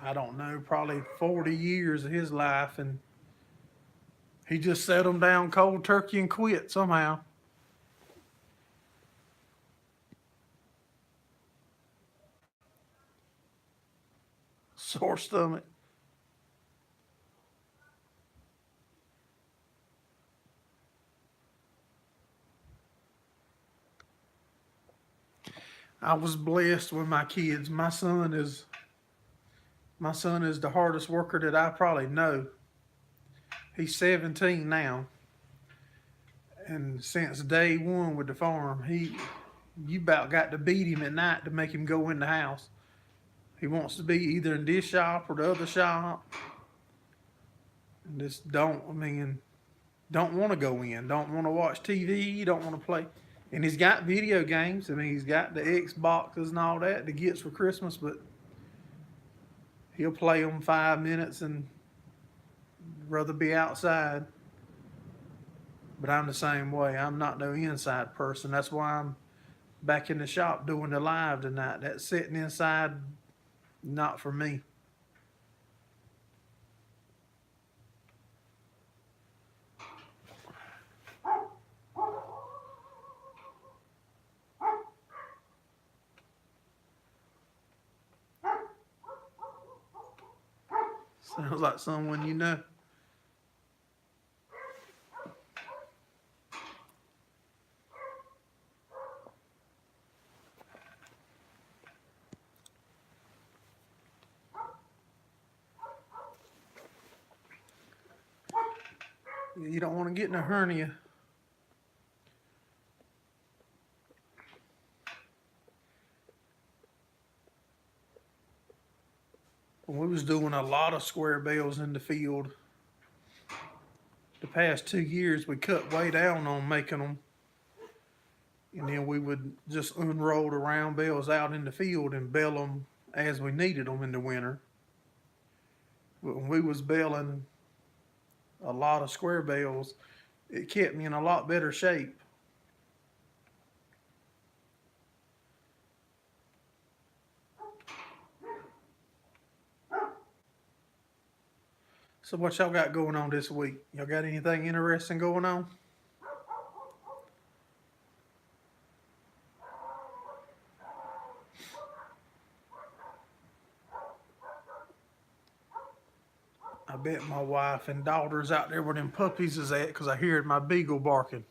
I don't know, probably 40 years of his life, and he just set them down cold turkey and quit somehow. Sore stomach. I was blessed with my kids. My son is the hardest worker that I probably know. He's 17 now. And since day one with the farm, you about got to beat him at night to make him go in the house. He wants to be either in this shop or the other shop. And just don't want to go in, don't want to watch TV, don't want to play. And he's got video games. I mean, he's got the Xboxes and all that gets for Christmas, but he'll play them 5 minutes and rather be outside. But I'm the same way. I'm not no inside person. That's why I'm back in the shop doing the live tonight. That sitting inside, not for me. Sounds like someone you know. You don't want to get in a hernia. We was doing a lot of square bales in the field. The past 2 years, we cut way down on making them. And then we would just unroll the round bales out in the field and bale them as we needed them in the winter. But when we was baling a lot of square bales, it kept me in a lot better shape. So what y'all got going on this week? Y'all got anything interesting going on? I bet my wife and daughter's out there where them puppies is at, because I heard my beagle barking.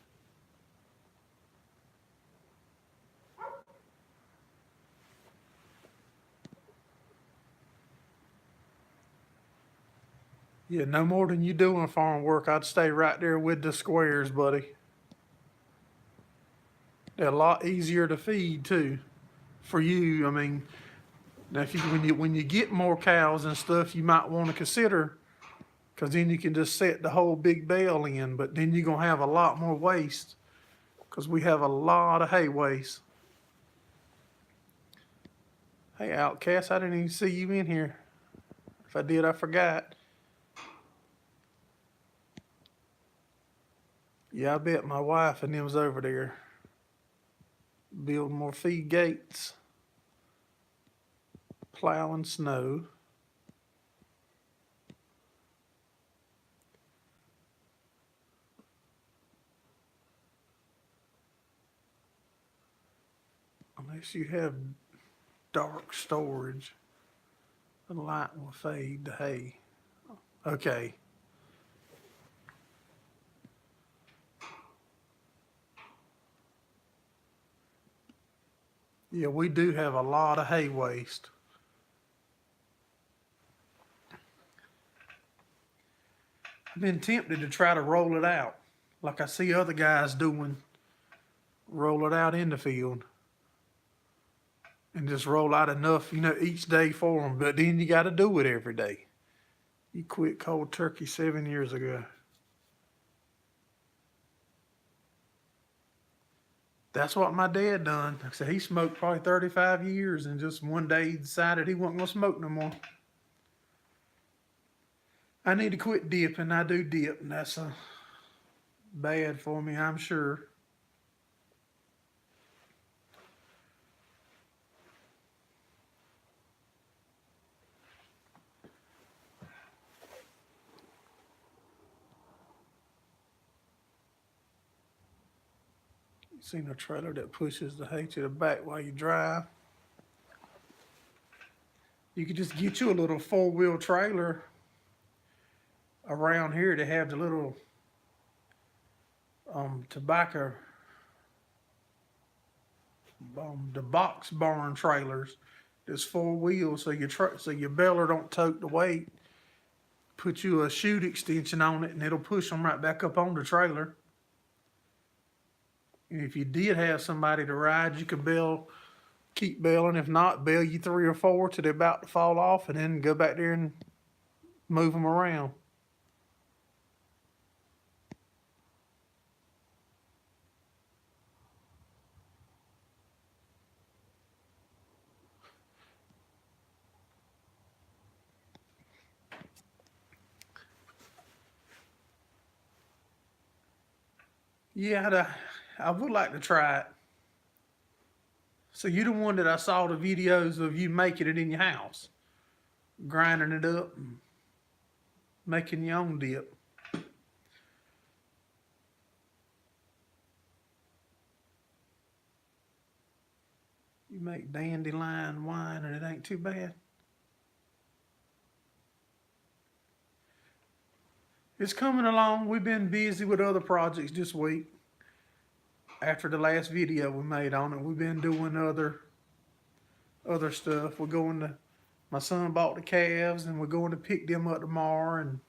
Yeah, no more than you doing farm work. I'd stay right there with the squares, buddy. They're a lot easier to feed too, for you. I mean, now if you when you get more cows and stuff, you might want to consider, because then you can just set the whole big bale in. But then you're gonna have a lot more waste, because we have a lot of hay waste. Hey, Outcast, I didn't even see you in here. If I did, I forgot. Yeah, I bet my wife and them was over there building more feed gates, plowing snow. Unless you have dark storage, the light will fade the hay. Okay. Yeah, we do have a lot of hay waste. I've been tempted to try to roll it out, like I see other guys doing. Roll it out in the field. And just roll out enough, each day for them. But then you got to do it every day. You quit cold turkey 7 years ago. That's what my dad done. Like I said, he smoked probably 35 years, and just one day he decided he wasn't gonna smoke no more. I need to quit dipping. I do dip, and that's bad for me, I'm sure. You seen a trailer that pushes the hay to the back while you drive? You could just get you a little 4-wheel trailer around here to have the little tobacco, the box barn trailers. There's 4 wheels, so your baler don't tote the weight. Put you a chute extension on it, and it'll push them right back up on the trailer. And if you did have somebody to ride, you could keep baling. If not, bail you 3 or 4 till they're about to fall off, and then go back there and move them around. Yeah, I would like to try it. So you're the one that I saw the videos of you making it in your house, grinding it up, and making your own dip. You make dandelion wine, and it ain't too bad. It's coming along. We've been busy with other projects this week. After the last video we made on it, we've been doing other stuff. My son bought the calves, and we're going to pick them up tomorrow, and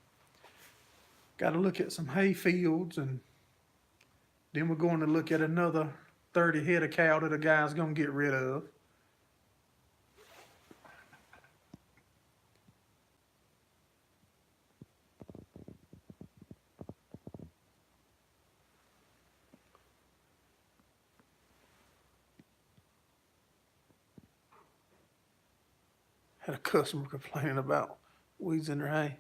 got to look at some hay fields, and then we're going to look at another 30 head of cow that a guy's going to get rid of. Had a customer complaining about weeds in their hay.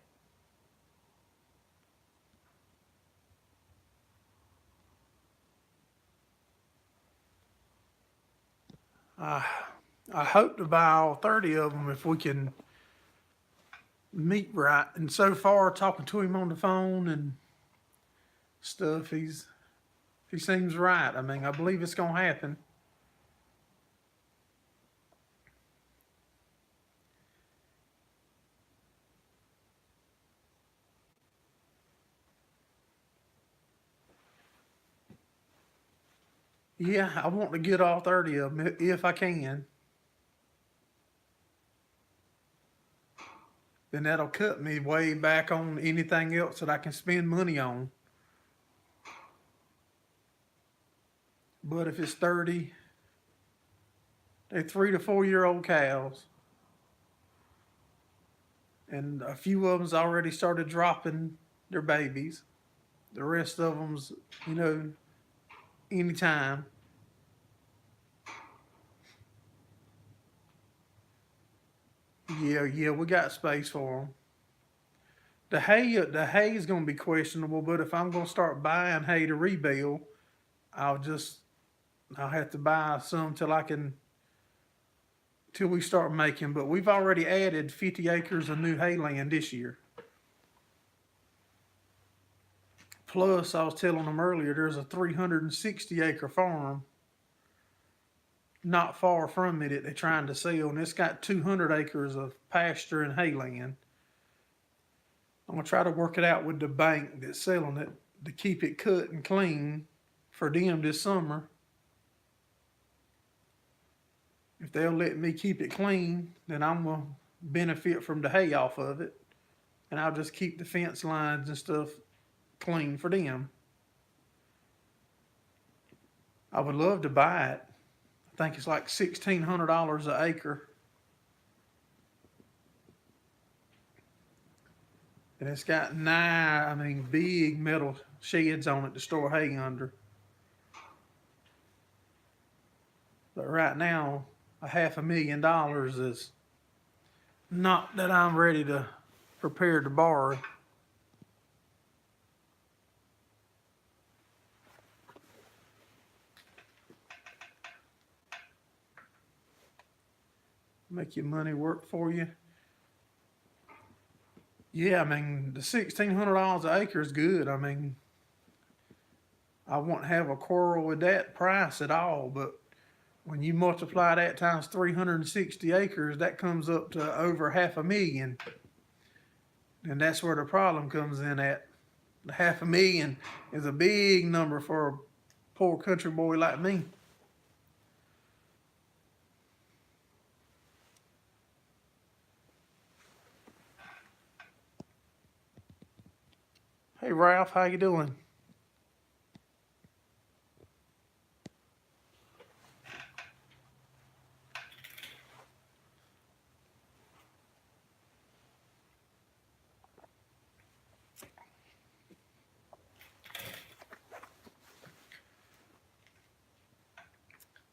I hope to buy all 30 of them if we can meet right. And so far, talking to him on the phone and stuff, he seems right. I mean, I believe it's gonna happen. Yeah, I want to get all 30 of them if I can. Then that'll cut me way back on anything else that I can spend money on. But if it's 30, they're 3 to 4 year old cows. And a few of them's already started dropping their babies. The rest of them's, you know, anytime. Yeah, we got space for them. The hay is going to be questionable, but if I'm going to start buying hay to rebuild, I'll just I'll have to buy some till we start making. But we've already added 50 acres of new hay land this year. Plus, I was telling them earlier, there's a 360-acre farm not far from me that they're trying to sell, and it's got 200 acres of pasture and hay land. I'm gonna try to work it out with the bank that's selling it to keep it cut and clean for them this summer. If they'll let me keep it clean, then I'm gonna benefit from the hay off of it, and I'll just keep the fence lines and stuff clean for them. I would love to buy it. I think it's like $1,600 an acre. And it's got big metal sheds on it to store hay under. But right now, $500,000 is not that I'm ready to prepare to borrow. Make your money work for you. Yeah, the $1,600 an acre is good. I won't have a quarrel with that price at all, but when you multiply that times 360 acres, that comes up to over $500,000. And that's where the problem comes in at. The $500,000 is a big number for a poor country boy like me. Hey Ralph, how you doing?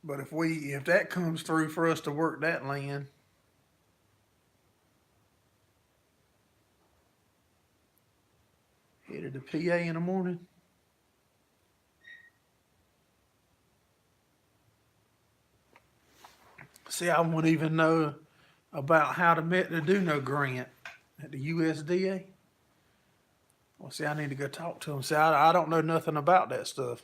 But if that comes through for us to work that land, headed to PA in the morning. See, I wouldn't even know about how to do no grant at the USDA. Well, see, I need to go talk to them. See, I don't know nothing about that stuff.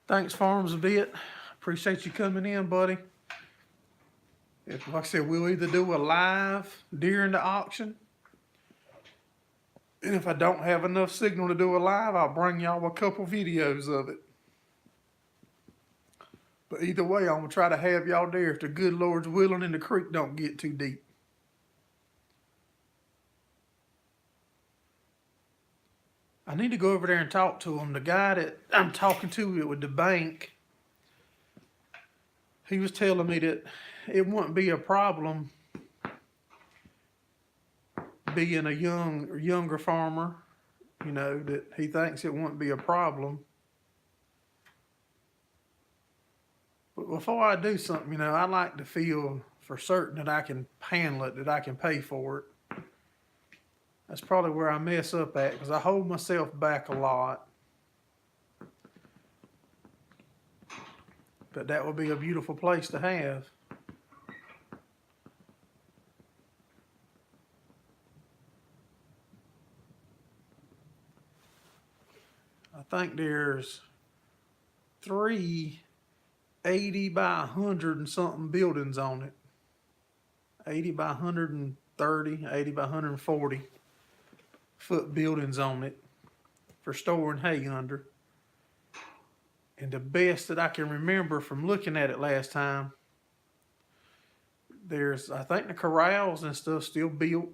Thanks, Farms a bit. Appreciate you coming in, buddy. Like I said, we'll either do a live during the auction, and if I don't have enough signal to do a live, I'll bring y'all a couple videos of it. But either way, I'm gonna try to have y'all there if the good Lord's willing and the creek don't get too deep. I need to go over there and talk to him. The guy that I'm talking to with the bank, he was telling me that it wouldn't be a problem being a younger farmer, that he thinks it wouldn't be a problem. But before I do something, I like to feel for certain that I can handle it, that I can pay for it. That's probably where I mess up at, because I hold myself back a lot. But that would be a beautiful place to have. I think there's 3 80 by 100 and something buildings on it. 80 by 130, 80 by 140 foot buildings on it. for storing hay under. And the best that I can remember from looking at it last time, there's, I think the corrals and stuff still built,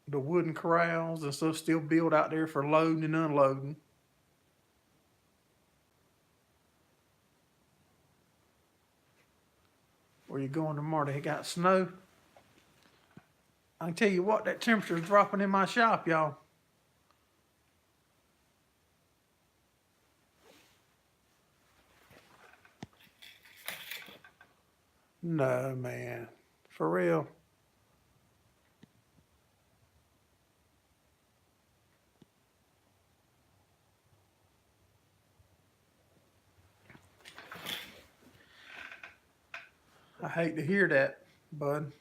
the wooden corrals and stuff still built out there for loading and unloading. Where you going tomorrow? They got snow. I can tell you what, that temperature is dropping in my shop, y'all. No, man. For real. I hate to hear that, bud.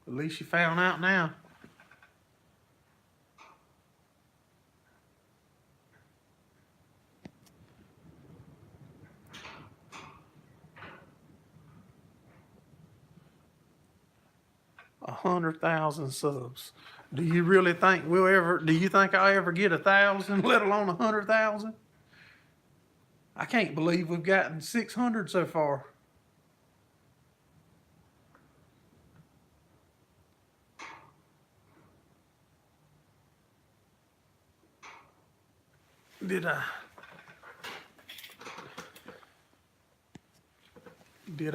At least you found out now. $100,000 subs. Do you really think we'll ever? Do you think I'll ever get 1,000, let alone 100,000? I can't believe we've gotten 600 so far. Did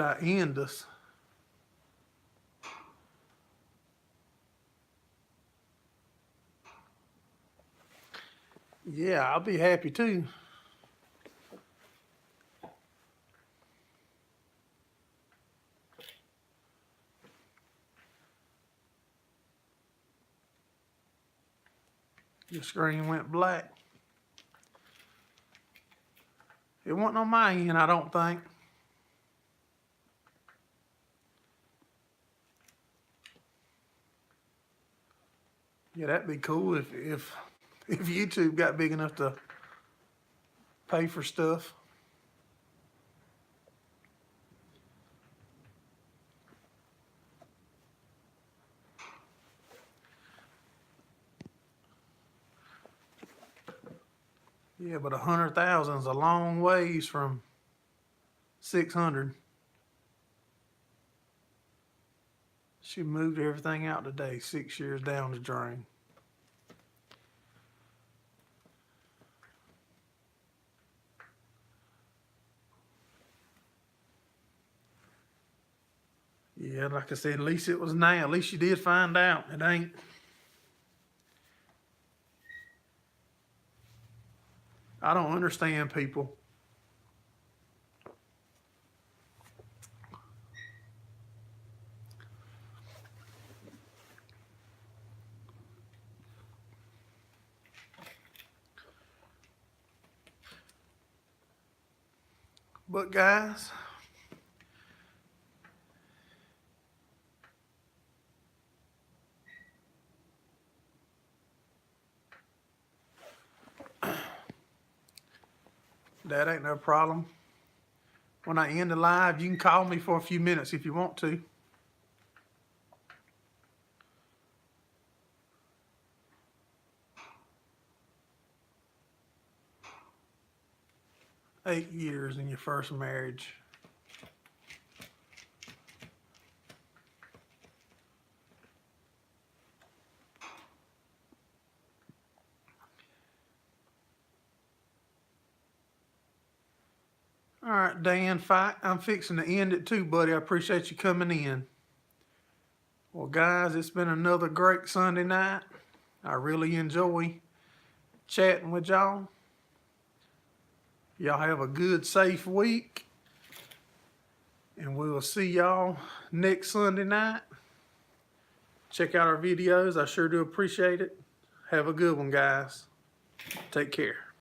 I end us? Yeah, I'll be happy too. Your screen went black. It wasn't on my end, I don't think. Yeah, that'd be cool if YouTube got big enough to pay for stuff. Yeah, but 100,000 is a long ways from 600. She moved everything out today, 6 years down the drain. Yeah, like I said, at least it was now. At least you did find out. It ain't. I don't understand people. But guys, that ain't no problem. When I end the live, you can call me for a few minutes if you want to. "8 years in your first marriage." All right, Dan, I'm fixing to end it too, buddy. I appreciate you coming in. Well, guys, it's been another great Sunday night. I really enjoy chatting with y'all. Y'all have a good, safe week. And we will see y'all next Sunday night. Check out our videos. I sure do appreciate it. Have a good one, guys. Take care.